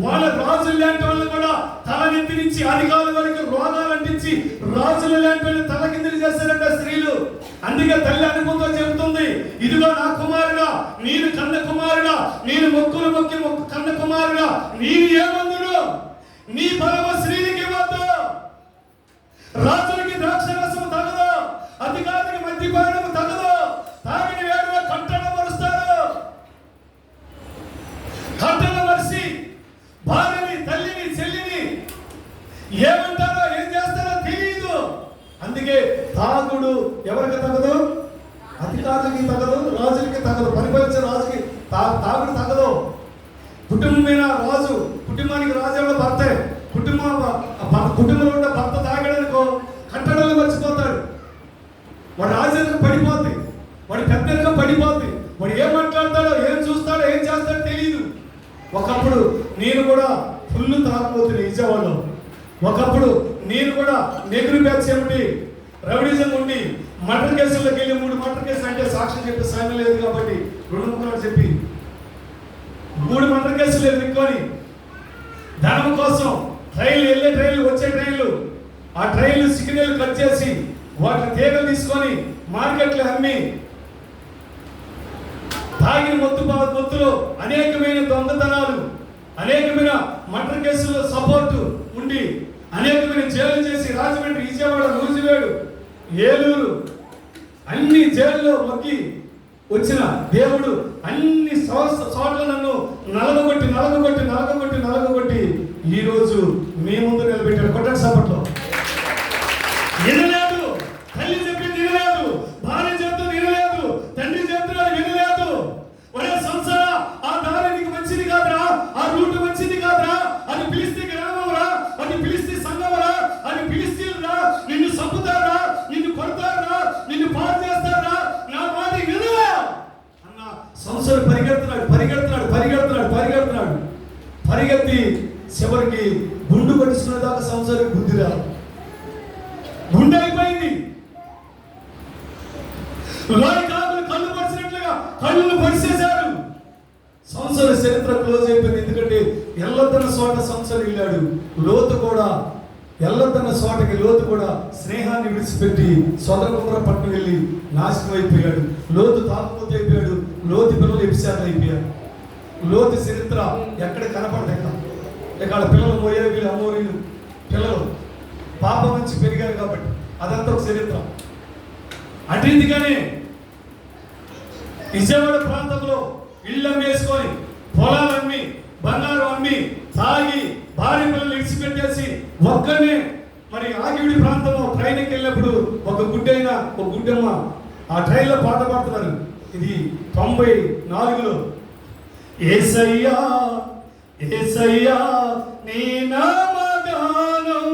వాళ్ళ రాజులు లాంటి వాళ్ళు కూడా తలనెత్తి నుంచి అధికారుల వరకు రోగాలు అంటించి రాజులు లాంటి వాళ్ళు తలకిందులు చేశారంట స్త్రీలు. అందుకే తల్లి అనుభవంతో చెబుతుంది, ఇదిగో నా కుమారుడా, నేను కన్న కుమారుడా, నేను మొక్కులు మొక్కి కన్న కుమారుడా, నేను ఏమందును? నీ బలము స్త్రీలకి ఇవ్వద్దు. రాజులకి ద్రాక్షరసం తగదు, అధికారులకి మద్యపానము తగదు. తాగిన వేడులో కట్టెలు మరుస్తారు. కట్టెలు మరిసి ఏమంటారో ఏం చేస్తారో తెలియదు. అందుకే తాగుడు ఎవరికి తగదు? అధికారులకి తగదు, రాజులకి తగదు, పరిపాలించే రాజుకి తాగుడు తగదు. కుటుంబమైన రాజు, కుటుంబానికి రాజు ఎవడో భర్తే. కుటుంబంలో ఉన్న భర్త తాగడానికో కట్టడలు మర్చిపోతాడు. వాడు రాజులకు పడిపోద్ది, వాడి పెద్దరికం పడిపోద్ది. వాడు ఏం మాట్లాడతాడో, ఏం చూస్తాడో, ఏం చేస్తాడో తెలియదు. ఒకప్పుడు నేను కూడా ఫుల్ తాగబోతుంది విజయవాడలో. ఒకప్పుడు నేను కూడా నెగురు బ్యాచ్ ఏమిటి రౌడిజం ఉండి మర్డర్ కేసుల్లోకి వెళ్ళి 3 మర్డర్ కేసులు అంటే సాక్ష్యం చెప్పే సమయం లేదు కాబట్టి 2 ముక్కలు చెప్పి 3 మర్డర్ కేసులు ఎదుర్కొని ధనం కోసం వెళ్ళే ట్రైన్లు వచ్చే ట్రైన్లు, ఆ ట్రైన్లు సిగ్నల్ కట్ చేసి వాటిని తీగలు తీసుకొని మార్కెట్లో అమ్మి తాగిన మొత్తులో అనేకమైన దొంగతనాలు, అనేకమైన మర్డర్ కేసుల్లో సపోర్టు ఉండి అనేకమైన జైలు చేసి రాజమండ్రి, విజయవాడ, నూజివేడు, ఏలూరు అన్ని జైల్లో మొక్కి వచ్చిన దేవుడు అన్ని చోట్ల నన్ను నలగొట్టి ఈరోజు మీ ముందు నిలబెట్టాడు. కొట్టండి సపోర్ట్లో. వినలేదు, తల్లి చెప్పింది వినలేదు, భార్య చెప్తుంది వినలేదు, తండ్రి చెప్తున్నాడు వినలేదు. ఒరే సంసార, ఆ దారి నీకు మంచిది కాదురా, ఆ రూట్ మంచిది కాదురా, అది పిలిస్తే గ్రామంరా, అది పిలిస్తే సంఘంరా, అది పిలిస్తేరా నిన్ను చంపుతారా, నిన్ను కొడతారా, నిన్ను పాడు చేస్తారా, నా మాట వినలే అన్న సంసారం పరిగెత్తి చివరికి గుండు పట్టించుకునే దాకా సంసారం బుద్ధిరా గుండె అయిపోయింది. లోయ కాకులు కళ్ళు పరిచినట్లుగా కళ్ళు పరిచేశారు. సంసార చరిత్ర క్లోజ్ అయిపోయింది. ఎందుకంటే ఎల్లతన్న చోట సంసారం వెళ్ళాడు. లోతు కూడా స్నేహాన్ని విడిచిపెట్టి సొదరకుమర పట్టు వెళ్ళి నాశనం అయిపోయాడు. లోతు తాగుబోతు అయిపోయాడు. లోతు పిల్లలు ఎపిసార్లు అయిపోయారు. లోతు చరిత్ర ఎక్కడ కనపడదు. ఇక్కడ పిల్లలు మోయేవీలు, అమోరీలు పిల్లలు పాపం నుంచి పెరిగారు కాబట్టి అదంతా ఒక చరిత్ర. అటుగానే విజయవాడ ప్రాంతంలో ఇళ్ళు అమ్మేసుకొని, పొలాలమ్మి, బంగారం అమ్మి, తాగి భార్య పిల్లలు ఇడిచిపెట్టేసి ఒక్కనే మరి ఆగివిడి ప్రాంతంలో ట్రైన్కి వెళ్ళినప్పుడు ఒక గుడ్డమ్మ ఆ ట్రైన్లో పాట పాడుతున్నారు. ఇది 94లో. యేసయ్యా యేసయ్యా నీ నామగానం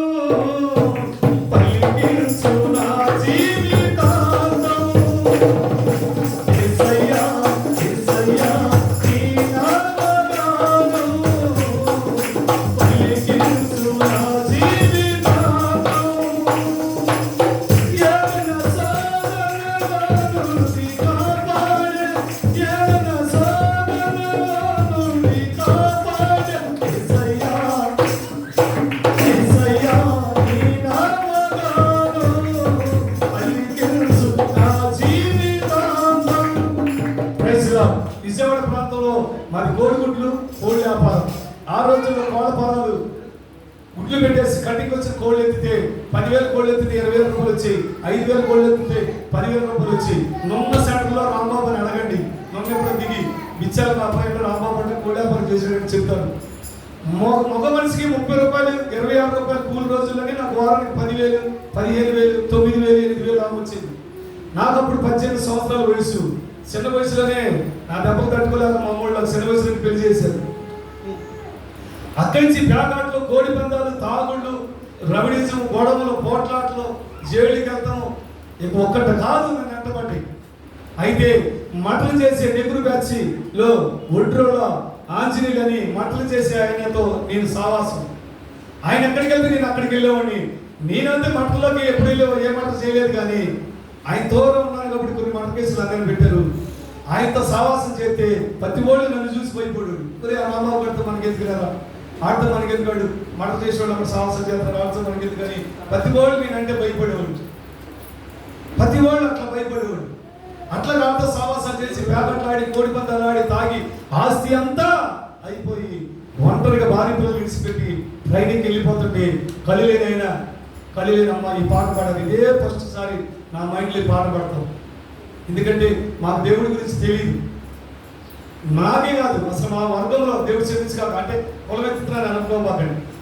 పలికించు నా జీవితాంతం. యేసయ్యా యేసయ్యా నీ నామగానం పలికించు నా జీవితాంతం. యవన సాగరనుడి కాపాడే, యవన సాగరనుడి కాపాడే. యేసయ్యా యేసయ్యా నీ నామగానం పలికించు నా జీవితాంతం. Praise lord. విజయవాడ ప్రాంతంలో మరి కోడిగుడ్లు, కోడి వ్యాపారం. ఆ రోజుల్లో కోళ్ళ ఫారాలు గుడ్లు పెట్టేసి కట్టికి వచ్చిన కోళ్ళు ఎత్తితే 10,000 కోళ్ళు ఎత్తితే 20,000 రూపాయలు వచ్చి, 5,000 కోళ్ళు ఎత్తితే 10,000 రూపాయలు వచ్చి. నొంగ సెంటర్లో రాంబాబు అని అడగండి. నొంగ ఎప్పుడు దిగి బిచ్చారు నా అబ్బాయి రాంబాబు అంటే కోడి వ్యాపారం చేసేటట్టు చెప్తారు. మగ మనిషికి 30 రూపాయలు, 26 రూపాయలు కూలి రోజుల్లోనే నాకు వారానికి 10,000, 15,000, 9,000, 8,000 లాభం వచ్చింది. నాకు అప్పుడు 18 సంవత్సరాల వయసు. చిన్న వయసులోనే నా దెబ్బకు తట్టుకోలేక మా అమ్మోళ్ళు చిన్న వయసులోకి పెళ్లి చేశారు. అక్కడి నుంచి పేకాట్లు, కోడి పందాలు, తాగుళ్ళు, రవిడిజం, గొడవలు, పోట్లాట్లు, జైలుకి వెళ్తాము. ఇక ఒక్కటి కాదు నన్ను వెంటబట్టి. అయితే మటలు చేసే నెగురు బ్యాచ్లో ఒడ్రోల ఆంజనేయులు అని మటలు చేసే ఆయనతో నేను సావాసం. ఆయన ఎక్కడికి వెళ్తే నేను అక్కడికి వెళ్ళేవాడిని. నేనంతే మటల్లోకి ఎప్పుడు వెళ్ళేవో ఏ మటలు చేయలేదు. కానీ ఆయన తోడు ఉన్నాను కాబట్టి కొన్ని మట కేసులు అందరిని పెట్టారు. ఆయనతో సావాసం చేస్తే ప్రతి ఓళ్ళు నన్ను చూసి పోయిపోడు. మరి ఆ రామారావు గారితో మనకి ఎందుకు కదా, ఆడితో మనకి ఎందుకాడు, మట చేసేవాళ్ళు అక్కడ సావాసం చేస్తారు, ఆడితో మనకి ఎందుకు కానీ ప్రతి ఓళ్ళు నేనంటే భయపడేవాడు. ప్రతి ఓళ్ళు అట్లా భయపడేవాడు. అట్లా ఆడితో సావాసం చేసి పేపట్లు ఆడి, కోడి పందాలు ఆడి, తాగి ఆస్తి అంతా అయిపోయి ఒంటరిగా భార్య పిల్లలు విడిచిపెట్టి ట్రైనింగ్కి వెళ్ళిపోతుంటే కలిలేనమ్మా ఈ పాట పాడాలి. ఇదే ఫస్ట్ సారి నా మైండ్లో పాట పాడతాం. ఎందుకంటే మాకు దేవుడి గురించి తెలియదు. నాకే కాదు, అసలు మా వర్గంలో దేవుడు చెప్పించి కాదు. అంటే కులమెత్తుతున్నాను అనుకోబాకండి.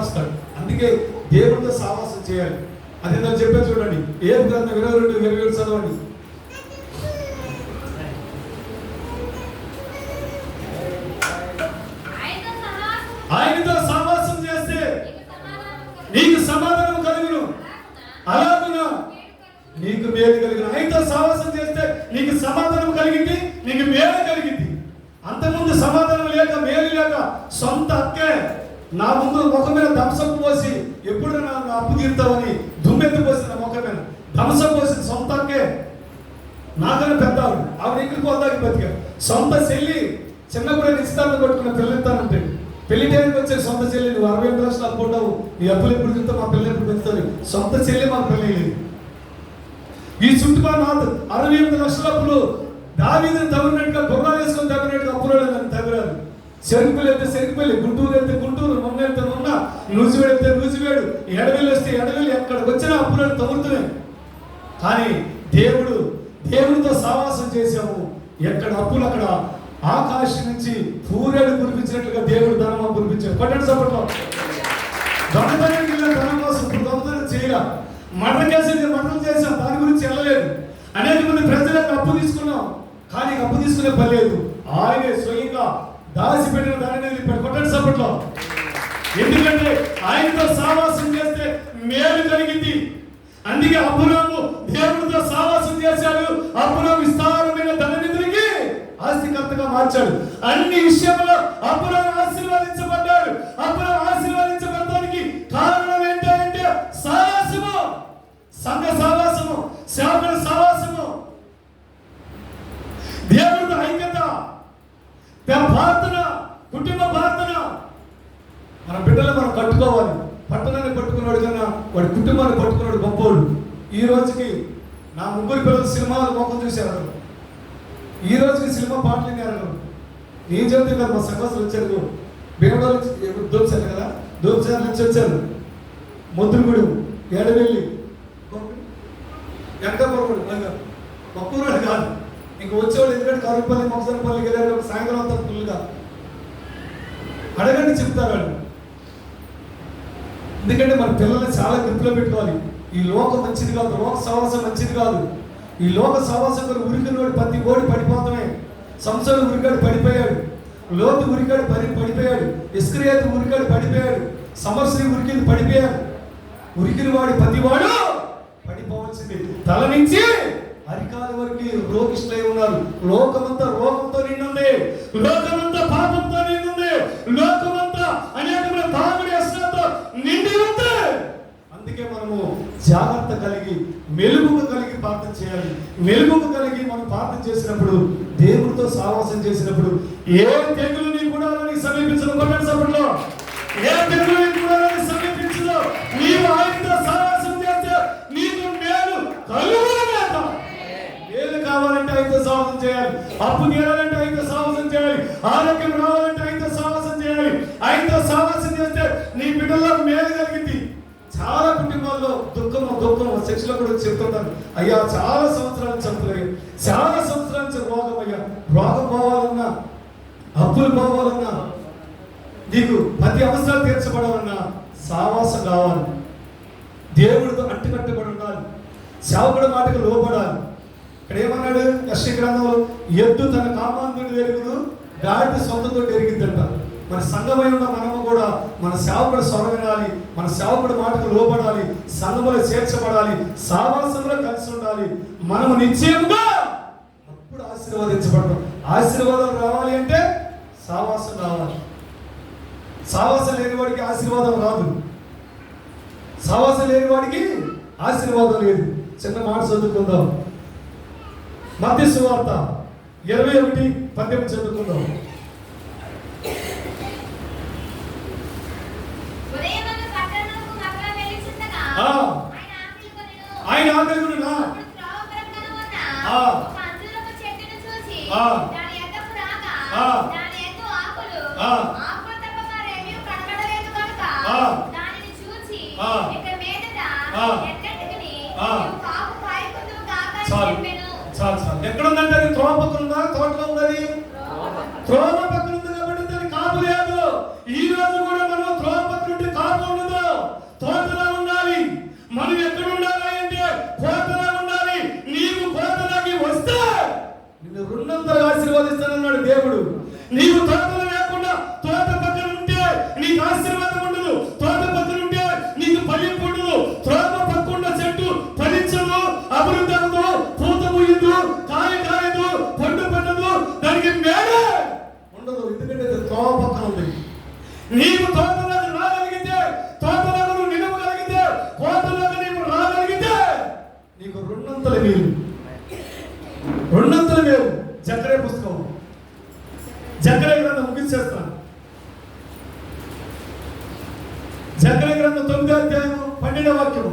మారుస్తాడు. అందుకే దేవుడితో సావాసం చేయాలి. అది నేను చెప్పే చూడండి, ఏ గ్రంథం 22:27 చదవండి. ఆయనతో సహవాసం చేస్తే నీకు సమాధానం కలుగును, అలాగున నీకు మేలు కలిగిన. ఆయనతో సహవాసం చేస్తే నీకు సమాధానం కలిగింది, నీకు మేలు కలిగింది. అంతకుముందు సమాధానం లేక మేలు లేక సొంత అక్కే నా ముందు ముఖం మీద దంసపు పోసి ఎప్పుడు నా అప్పు తీరుతావని దుమ్మెత్తి పోసిన ముఖం మీద దంసపు పోసిన సొంత అక్కే నాకన్నా పెద్ద ఆవిడ ఇంటికి పోదాకి బతికారు. సొంత చెల్లి చిన్నప్పుడే నిశ్చితార్థం కొట్టుకున్న పిల్లెత్తానంటే పెళ్లి టైంకి వచ్చే సొంత చెల్లి నువ్వు 68 లక్షలు అప్పు ఉంటావు, నీ అప్పులు ఎప్పుడు తింటావు, మా పిల్లలు ఎప్పుడు పెంచుతారు. సొంత చెల్లి మాకు పెళ్ళి. ఈ చుట్టుపక్కల 68 లక్షల అప్పులు దావీదుని తవ్వినట్టుగా బొర్రాలు వేసుకొని తవ్వినట్టుగా అప్పులు తవ్విరారు. చెరుకుపల్లి వెళ్తే చెరుకుపల్లి, గుంటూరు వెళ్తే గుంటూరు, మొన్న వెళ్తే మొన్న, నూజివేడు వెళ్తే నూజివేడు, ఎడవేలు వస్తే ఎడవేలు, ఎక్కడికి వచ్చినా అప్పులను తవ్వుతున్నాయి. కానీ దేవుడితో సహవాసం చేశాము, ఎక్కడ అప్పులు అక్కడ ఆకాశం నుంచి పూరేడు కురిపించినట్లుగా దేవుడు ధనమా కురిపించాడు. పట్టణ సభలో దొంగతనానికి వెళ్ళిన ధనం కోసం దొంగతనం చేయాల, మర్డర్ కేసు మర్డర్ చేసాం, దాని గురించి వెళ్ళలేదు. అనేక మంది ప్రజలకు అప్పు తీసుకున్నాం, కానీ అప్పు తీసుకునే పని లేదు. ఆయనే స్వయంగా దాచిపెట్టిన దానిని కొట్టండి సభలో. ఎందుకంటే ఆయనతో సహవాసం చేస్తే మేలు కలిగింది. అందుకే అబ్రాము దేవుడితో సహవాసం చేశాడు. అబ్రాము విస్తారమైన ధననిధికి ఆస్తికర్తగా మార్చాడు. అన్ని విషయంలో అబ్రాము ఆశీర్వదించబడ్డాడు. అబ్రాము ఆశీర్వదించబడడానికి కారణం ఏంటంటే సహవాసము, సంఘ సహవాసము, సేవకుల సహవాసము, దేవుడితో ఐక్యత, ప్రార్థన, కుటుంబ ప్రార్థన. మన బిడ్డలు మనం కట్టుకోవాలి. పట్టణాన్ని పట్టుకున్నాడు కన్నా వాడి కుటుంబాన్ని పట్టుకున్నాడు గొప్పవాడు. ఈ రోజుకి నా 3 పిల్లలు సినిమాలు మొక్కలు చూశారు. ఈ రోజుకి సినిమా పాటలు విన్నారు. నేను చెబుతే కదా, మా సంఘాసులు వచ్చారు, బీరవాళ్ళు దోచారు కదా, దోచారు నుంచి వచ్చారు. ముద్దుగుడు, ఎడవెల్లి, వెంకటపురముడు, ఒక్కూరాడు కాదు. ఇంక వచ్చేవాళ్ళు ఎందుకంటే కరుపల్లి, మొగసరపల్లి వెళ్ళారు. సాయంత్రం అంతా ఫుల్గా అడగండి చెప్తారు వాళ్ళు. ఎందుకంటే మన పిల్లల్ని చాలా గ్రిప్లో పెట్టుకోవాలి. ఈ లోకం మంచిది కాదు, లోక సహవాసం మంచిది కాదు. ఈ లోక సహవాసం కూడా ఉరికినోడు ప్రతి ఓడి పడిపోతామే. సంసోను ఉరికాడు పడిపోయాడు, లోతు ఉరికాడు పడిపోయాడు, ఇస్కరియోతు ఉరికాడు పడిపోయాడు, సమర్శ్రీ ఉరికింది పడిపోయాడు. ఉరికిన వాడి ప్రతివాడు పడిపోవాల్సింది. తల నుంచి అరికాల వరకు రోగిష్లై ఉన్నారు. లోకమంతా రోగంతో నిండుంది, లోకమంతా పాపంతో నిండుంది, లోకమంతా అనేకమైన తాగుడి అసలతో నిండి ఉంది. అందుకే మనము జాగ్రత్త కలిగి మెలుగుగా కలిగి ప్రార్థన చేయాలి. మెలుగుగా కలిగి మనం ప్రార్థన చేసినప్పుడు, దేవుడితో సహవాసం చేసినప్పుడు ఏ తెగులు నీ గుడాలని సమీపించదు. కొట్టండి సభలో, ఏ తెగులు నీ గుడాలని సమీపించదు. నీవు ఆయనతో సహవాసం చేస్తే నీకు మేలు కలుగునగాక. మేలు కావాలంటే ఆయనతో సహవాసం చేయాలి. అప్పు తీరాలంటే ఆయనతో సహవాసం చేయాలి. ఆరోగ్యం రావాలంటే ఆయనతో సహవాసం చేయాలి. ఆయనతో సహవాసం చేస్తే నీ బిడ్డల్లో మేలు కలిగింది. చాలా కుటుంబాల్లో దుఃఖం సెక్స్లో కూడా చెప్తుంటారు, అయ్యా చాలా సంవత్సరాల నుంచి చంపులయ్యా, చాలా సంవత్సరాల నుంచి రోగం, అయ్యా రోగం పోవాలన్నా, అప్పులు పోవాలన్నా, నీకు ప్రతి అవసరాలు తీర్చబడాలన్నా సహవాసం కావాలి. దేవుడితో అంటుకట్టుబడి ఉండాలి. సేవకుడి మాటకు లోబడాలి. ఇక్కడ ఏమన్నాడు యెషయా గ్రంథంలో, ఎద్దు తన కామాంధుడు ఎరుగును, గాడిద సొంతతో ఎరిగిద్దంట. మన సంఘమై ఉన్న మనము కూడా మన సేవకుడు స్వరం వినాలి, మన సేవకుడి మాటకు లోబడాలి, సంఘములో చేర్చబడాలి, సహవాసంలో కలిసి ఉండాలి. మనము నిశ్చయంగా అప్పుడు ఆశీర్వదించబడతాం. ఆశీర్వాదం రావాలి అంటే సహవాసం రావాలి. సహవాసం లేని వాడికి ఆశీర్వాదం రాదు. సహవాసం లేని వాడికి ఆశీర్వాదం లేదు. చిన్న మాట చదువుకుందాం. మత్తయి సువార్త 21:18 చదువుకుందాం. ఆయన ఆకలిగొనునా, చాలు. ఎక్కడ ఉందంటే అది త్రోపకుందా, తోటలో ఉన్నది. త్రోవ మేలు, రెండంతల మేలు. జకర్యా పుస్తకం, జకర్యా గ్రంథం ముగించేస్తాను. జకర్యా గ్రంథం 9వ అధ్యాయము 12వ వాక్యము.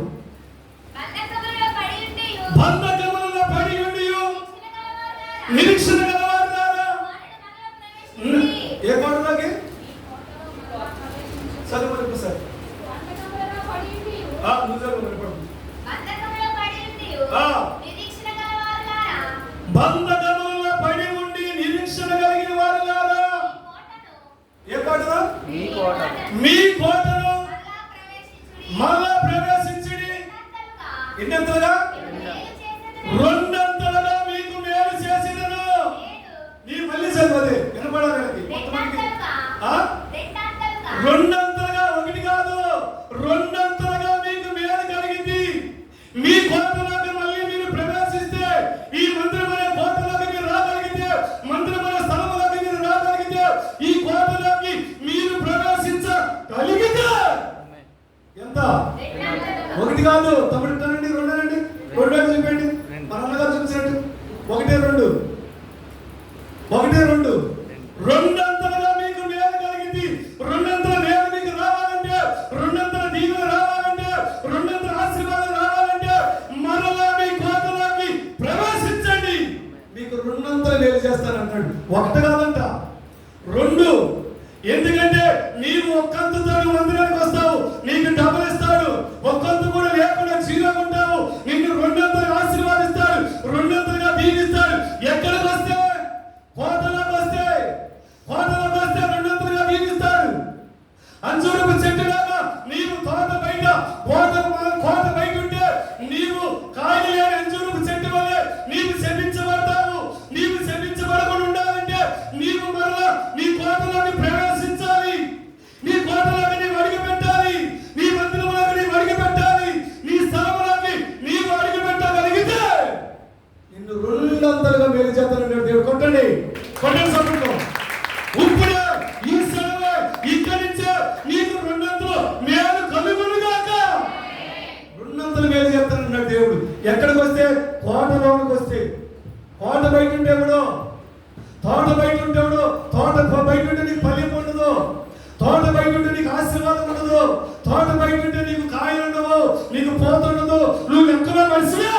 బంధకములలో పడి ఉండి నిరీక్షణ గలవారులారా. ఏ కోటలోకి? చదువు సార్. బంధకములలో పడి ఉండి నిరీక్షణ కలిగిన వారులారా. ఏ కోటలో? మీ కోటలో మళ్ళా ప్రవేశించుడి. ఎన్నంతలుగా? రెండంతలుగా మీకు మేలు చేసేదను. నీ మళ్ళీ చదవదే వినపడాలి. రెండంతలుగా, ఒకటి కాదు, రెండంతలుగా మీకు మేలు కలిగింది. మీ కోటలోకి మళ్ళీ మీరు ప్రవేశిస్తే, ఈ మందిరం అనే కోటలోకి మీరు రాగలిగితే, మందిరం అనే స్థలంలోకి మీరు రాగలిగితే, ఈ కోటలోకి మీరు ప్రవేశించగలిగితే ఎంత? ఒకటి కాదు, తమ్ముడు అండి, రెండేనండి, రెండు చెప్పండి. మన అన్నగారు చూపించినట్టు ఒకటే రెండు, రెండంతలుగా మీకు మేలు కలిగింది. రెండంతల మేలు మీకు రావాలంటే, రెండంతల దీవెన రావాలంటే, రెండంతల ఆశీర్వాదం రావాలంటే మరలా మీ కోటలోకి ప్రవేశించండి. మీకు రెండంతల మేలు చేస్తానంటాడు. ఒకటి కాదంట, రెండు. ఎందుకంటే నీవు ఒక్కంతతో మందిరానికి వస్తావు, నీకు డబ్బులు ఇస్తాడు. ఒక్కంత కూడా లేకుండా చీరగా ఉంటావు, నిన్ను రెండంతలుగా ఆశీర్వాదిస్తాడు, రెండంతలుగా దీవిస్తాడు. ఎక్కడికి వస్తే? కోటలోకి వస్తే, రెండంతలుగా దీవిస్తాడు. అంజూరపు చెట్టులాగా నీవు కోట బయట ఉంటే, నీవు కాయలు లేని అంజూరపు చెట్టు వల్లే నీవు శపించబడతావు. నీవు శపించబడకుండా ఉండాలంటే నీవు మరలా నీ కోటలోకి ప్రవేశించాలి. నీ కోటలోకి నీవు అడుగు పెట్టాలి. నీ మందిరంలోకి నీవు అడుగు పెట్టాలి. నీ స్థలంలోకి నీవు అడుగు పెట్టగలిగితే నిన్ను రెండంతలుగా మేలు చేస్తానన్నాడు దేవుడు. కొట్టండి సపోర్టు. ఇప్పుడే ఈ స్థలమే, ఇక్కడి నుంచే నీకు రెండంతలు మేలు కలుగునుగాక. రెండంతలు మేలు చేస్తానన్నాడు దేవుడు. ఎక్కడికి వస్తే? కోటలోకి వస్తే. కోట బయట ఉంటేవాడు, తోట బయట ఉంటేవాడు, తోట బయట ఉంటే నీకు ఫలింపు ఉండదు, తోట బయట ఉంటే నీకు ఆశీర్వాదం ఉండదు, తోట బయట ఉంటే నీకు కాయలు ఉండవు, నీకు పోత ఉండదు. నువ్వు ఎక్కడో మనిషివే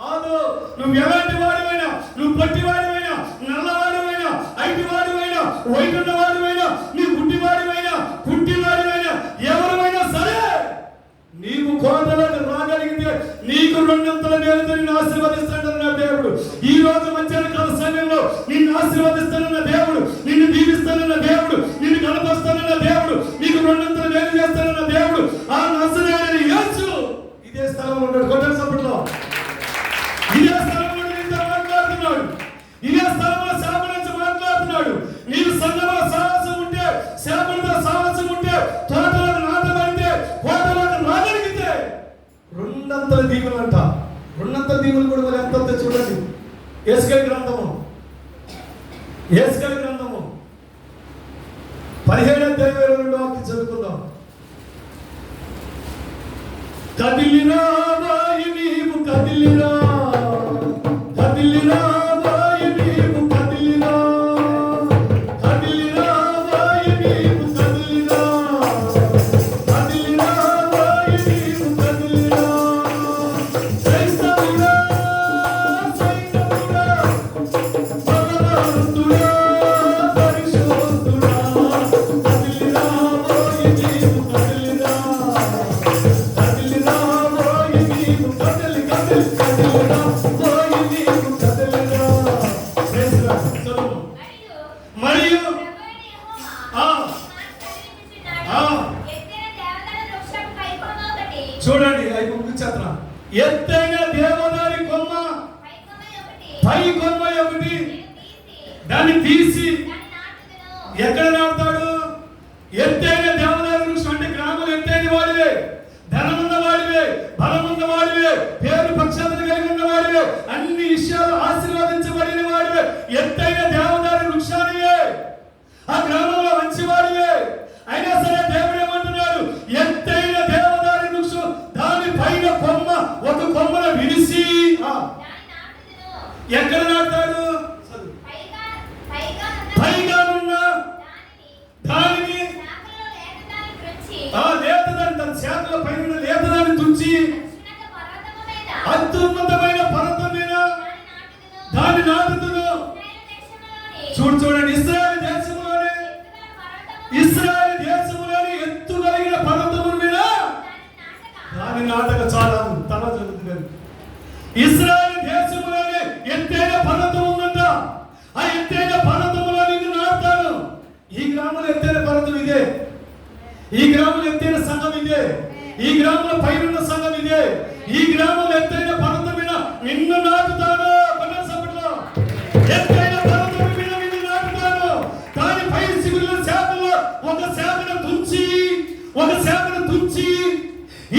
కాదు. నువ్వు ఎలాంటి వాడివైనా, నువ్వు పట్టి వాడివైనా, నల్లవాడివైనా, ఐటి వాడివైనా, వైట్ ఉన్న వాడివైనా, నీ గుడ్డి వాడివైనా, కుంటి వాడివైనా, ఎవరివైనా సరే, నీవు కోటలోకి రాగలిగితే నీకు రెండంతల మేలుతో నిన్ను ఆశీర్వదిస్తాడన్న దేవుడు. ఈ రోజు మధ్యాహ్నకాల సమయంలో నిన్ను ఆశీర్వదిస్తానన్న దేవుడు, నిన్ను దీవిస్తానన్న దేవుడు, నిన్ను కనపరుస్తానన్న దేవుడు, నీకు రెండంతల మేలు చేస్తానన్న దేవుడు. ఆ నజరేయుడైన యేసు ఇదే స్థలంలో ఉన్నాడు. కొట్టండి సపోర్టులో. ఇదే స్థలంలో నీతో మాట్లాడుతున్నాడు. ఇదే స్థలంలో సేవ నుంచి మాట్లాడుతున్నాడు. నీవు సంఘంలో సాహసం ఉంటే, సేవలతో సాహసం ఉంటే, తోటలో నాటబడితే, కోటలోకి రాగలిగితే రెండంతల దీవులు అంట. రెండంతల దీవులు కూడా మరి ఎంత చూడండి. యేసుకేలు గ్రంథము 17వ అధ్యాయం 22వ వాక్యం చదువుకుందాం. కదిలిరా వాయి నీవు కదిలిరా, కదిలిరా వాయి నీవు కదిలిరా, కదిలిరా వాయి నీవు కదిలిరా, కదిలిరా వాయి నీవు కదిలిరా. క్రైస్తవుడా, సైనికుడా, భగవంతుడా, పరిశుద్ధుడా, కదిలిరా వాయి నీవు కదిలిరా, కదిలిరా వాయి నీవు కదిలి, కదిలిరా వాయి నీవు కదిలిరా. చదువు. మరియు చూడండి, అయిపో ముగించేస్తున్నా. ఎత్తైన దేవదారి కొమ్మ, పై కొమ్మ ఒకటి, దాన్ని తీసి ఎక్కడ నాటుతాడు? ఎత్తైన దేవదారి వృక్షం అంటే గ్రామాలు ఎత్తైన వాడివే, ధనమున్న వాడివే, బలమున్న వాడివే, పేరు పక్షాలను కలిగి ఉన్న వాడివే, అన్ని విషయాలు ఆశీర్వదించబడిన వాడివే, ఎత్తైన దేవదారి వృక్షానివే, ఆ గ్రామంలో మంచి వాడివే. అయినా సరే దేవుడు ఏమంటున్నాడు? ఎత్తైన దేవదారి వృక్షం, దాని పైన కొమ్మ, ఒక కొమ్మను విడిసి ఎక్కడ నాటుతాడు? పైగానున్న దానిని లేతదాన్ని, తన శాఖల పైన లేతదాన్ని తుంచి అత్యున్నతమైన పర్వతం మీద దాన్ని నాటుదును. చూడండి, ఇశ్రాయేలు దేశంలోని ఎత్తు కలిగిన పర్వతముల మీద దాని నాటక చాలదు. తల జరుగుతుంది. ఇశ్రాయేలు దేశంలోని ఎత్తైన పర్వతం ఉందంట. ఆ ఎత్తైన పర్వతంలో నిన్ను నాటుతాను. ఈ గ్రామంలో ఎత్తైన పర్వతం ఇదే. ఈ గ్రామంలో ఎత్తైన సంఘం ఇదే. ఈ గ్రామంలో పైన సంఘం ఇదే. ఈ గ్రామంలో ఎత్తైన పర్వతం మీద నిన్ను నాటుతాను. ఎత్తైన పర్వతం మీద నిన్ను నాటుతాను. దాని పై శిబిరంలో శాఖలో ఒక శాఖను తుంచి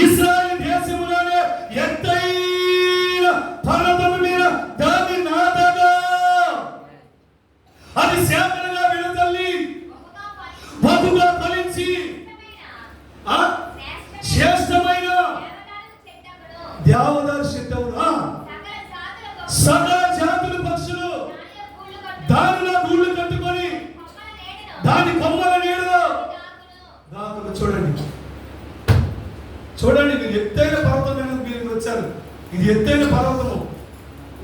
ఇశ్రాయేలు దేశంలోనే ఎత్తైన పర్వతం మీద దాన్ని నాటగా అది శాఖలుగా విడతల్లి బహుగా ఫలించి శ్రేష్టమైన దేవదారు చెట్టవును. సకల జాతుల పక్షులు దానిలో గూళ్ళు కట్టుకొని దాని కొమ్మల నీడలో దాకులు. చూడండి, మీరు ఎత్తైన పర్వతం మీద మీరు వచ్చారు. ఇది ఎత్తైన పర్వతము.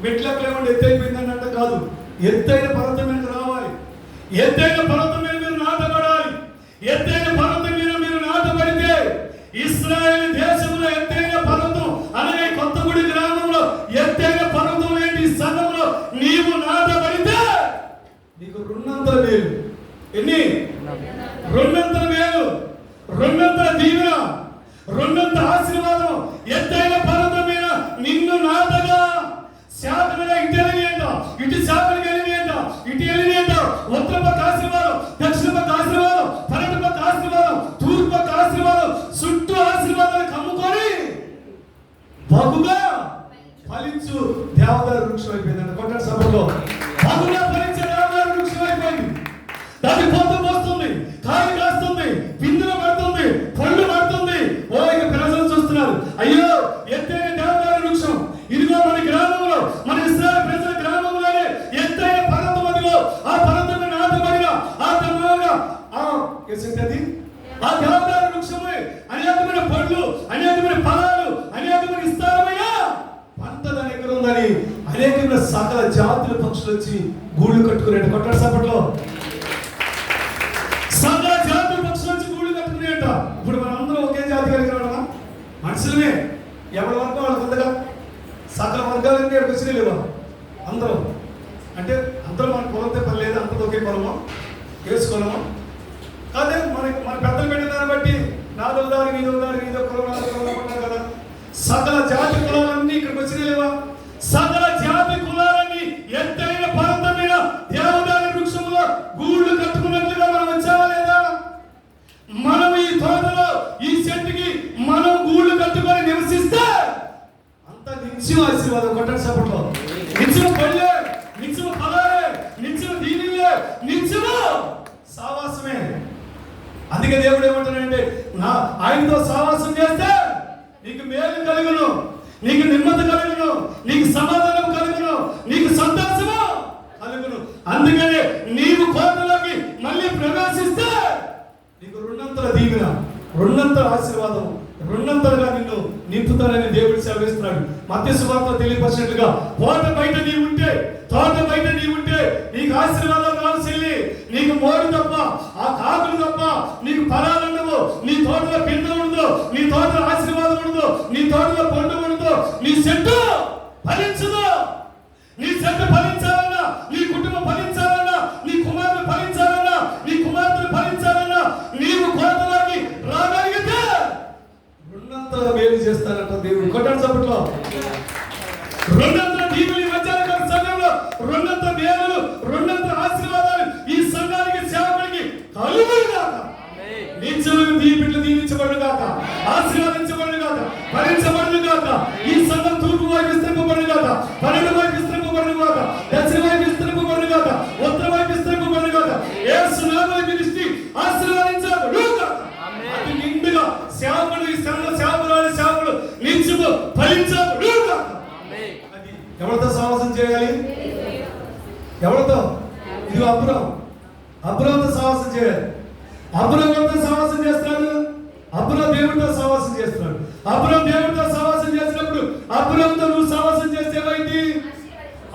మెట్లెక్కలేమంటే ఎత్తైపోయిందని అంటే కాదు. ఎత్తైన పర్వతం మీద రావాలి. ఎత్తైన పర్వతం మీద మీరు నాటబడాలి. ఎత్తైన పర్వతం మీద మీరు నాటబడితే ఇశ్రాయేలు దేశంలో ఎత్తైన పర్వతం అలాగే కొత్తగూడి గ్రామంలో ఎత్తైన పర్వతం ఏంటి సంఘంలో నీవు నాటబడితే నీకు రెండంతల మేలు. ఎన్ని? రెండంతల మేలు, రెండంతల దీవెన, రెండంతల ఆశీర్వాదం. ఎత్తైన పర్వతం మీద నిన్ను నాటగా శాఖలుగా ఇటు వెళ్ళింట, ఇటు శాఖలు వెళ్ళింట, ఇటు వెళ్ళింట. ఉత్తర పక్క ఆశీర్వాదం, దక్షిణ పక్క ఆశీర్వాదం, పన్నెండు పక్క ఆశీర్వాదం, తూర్పు పక్క ఆశీర్వాదం, చుట్టూ ఆశీర్వాదాలు కమ్ముకొని బహుగా ఫలించు దేవదారు వృక్షం అయిపోయిందంట. కొట్ట సభలో బహుగా ఫలించే దేవదారు వృక్షం అయిపోయింది. దాని పోత పోస్తుంది, కాయ కాస్తుంది, పిందులు పడుతుంది, పళ్ళు పడుతుంది. ఇక ప్రజలు చూస్తున్నారు, అయ్యో ఎత్తైన దేవదారు వృక్షం ఇదిగో మన గ్రామంలో, మన ఇశ్రాయేలు ప్రజల గ్రామంలోనే ఎత్తైన పర్వతం అదిగో. ఆ పర్వతం నాటబడిన ఆ తరువాత ఆ దేవదారు వృక్షమే అనేకమైన పళ్ళు, అనేకమైన ఫలాలు, అనేకమైన విస్తారమైన పంట దాని దగ్గర ఉందని అనేకమైన సకల జాతుల పక్షులు వచ్చి గూళ్ళు కట్టుకునేట. కొట్టాడు సపట్లో సకల జాతుల పక్షులు వచ్చి గూళ్ళు కట్టుకునేట. ఇప్పుడు మనందరం ఒకే జాతి కలిగిన వాళ్ళమా? మనుషులమే. ఎవరి వర్గం వాళ్ళకి ఉందిగా. సకల వర్గాలన్నీ ఇక్కడికి వచ్చినాయి లేవా? అందరూ అంటే అందరూ మన కులంతో పని లేదు. అందరూ ఒకే కులమో వేసుకోలేమో అదే మన పెద్దలు పెట్టిన దాన్ని బట్టి నాదో దారి నీదో కులం అనుకుంటారు కదా. సకల జాతి కులాలన్నీ ఇక్కడికి వచ్చినాయి లేవా? సకల జాతి కులాలన్నీ ఎత్తైన పర్వతం మీద దేవదారు వృక్షంలో గూళ్ళు కట్టుకున్నట్లుగా మనం వచ్చావా లేదా? మనం ఈ తోటలో ఈ చెట్టుకి మనం గూళ్ళు కట్టుకొని నివసిస్తే అంత నిత్యం ఆశీర్వాదం. కొట్టండి సపోర్ట్లో నిత్యం పళ్ళే, నిత్యం ఫలాలే, నిత్యం దీనిలే, నిత్యం సావాసమే. అందుకే దేవుడు ఏమంటాడంటే ఆయనతో సావాసం చేస్తే నీకు మేలు కలుగును, నీకు నెమ్మది కలుగును, నీకు సమాధానం కలుగును, నీకు సంతోషము కలుగును. అందుకనే నీవు కోటలోకి మళ్ళీ ప్రవేశిస్తే నీకు రెండంతల దీవెన, రెండంతల ఆశీర్వాదం, రెండంతలుగా నిన్ను నింపుతానని దేవుడు సెలవిస్తున్నాడు. మత్తయి సువార్తలో తెలియపరిచినట్లుగా తోట బయట నీవుంటే నీకు ఆశీర్వాదం రావు చెల్లి. నీకు మోడు తప్ప, ఆ కాకులు తప్ప నీకు ఫలాలు ఉండవు. నీ తోటలో పిండి ఉండదు, నీ తోటలో ఆశీర్వాదం ఉండదు, నీ తోటలో పండు ఉండదు. నీ చెట్టు ఫలించదు. నీ చెట్టు ఫలించాలన్నా, నీ కుటుంబం ఫలించాలన్నా, నీ కుమారులు ఫలించాలన్నా, నీ కుమార్తెలు ఫలించాలన్నా నీవు కోటలోకి రాగలిగితే రెండంతల మేలు చేస్తానంట దేవుడు. కొట్టాడు చప్పట్లో. రెండంతల దీవులు ఈ మధ్యాహ్న సమయంలో రెండంతల మేలు, రెండంతల ఆశీర్వాదాలు ఈ సంఘానికి సేవకుడికి కలుగుగాక. నిత్యమైన దీవెనలు దీవించబడుగాక, ఆశీర్వదించబడుగాక, భరించబడుగాక. ఈ సంఘం తూర్పు వైపు విస్తరింపబడుగాక, పన్నెండు వైపు విస్తరింపబడుగాక, దక్షిణ వైపు విస్తరింపబడుగాక, ఉత్తర వైపు విస్తరింపబడుగాక. యేసు నామములో పిలిచి ఆశీర్వదించబడుగాక. అతి నిండుగా సేవకుడు, ఈ సంఘ సేవకులు నిత్యము ఫలించబడుగాక. అది ఎవరితో సావాసం చేయాలి? ఎవరితో? ఇది అబ్రాహాముతో సహవాసం చేయాలి. అబ్రాహాముతో సహవాసం చేస్తాడు. అబ్రాహాము దేవుడితో సహవాసం చేస్తున్నాడు. అబ్రాహాము దేవుడితో సహవాసం చేసినప్పుడు అబ్రాహాముతో నువ్వు సహవాసం చేస్తే ఏమైంది?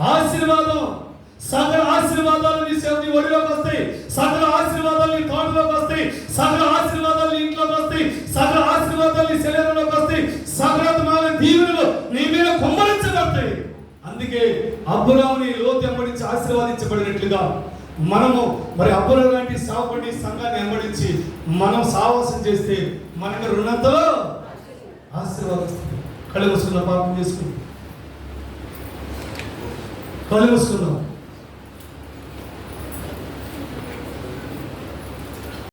ఆశీర్వాదం. సకల ఆశీర్వాదాలు నీ ఒడిలోకి వస్తాయి. సకల ఆశీర్వాదాలు నీ తోటలోకి వస్తాయి. సకల ఆశీర్వాదాలు నీ ఇంట్లోకి వస్తాయి. సకల ఆశీర్వాదాలు నీ శరీరంలోకి వస్తాయి. సకలమైన దీవెనలు నీ మీద కుమ్మరించబడతాయి. అందుకే అబ్రాహాముని లోతు వెంబడించి ఆశీర్వాదించబడినట్లుగా మనము మరి అబ్రాహాము లాంటి సేవకుడి సంఘాన్ని వెంబడించి మనం సావాసం చేస్తే మనకి రుణంతలో ఆశీర్వాదం. కళ్ళు మూసుకున్న పాపం చేసుకుని కళ్ళు మూసుకున్నాం.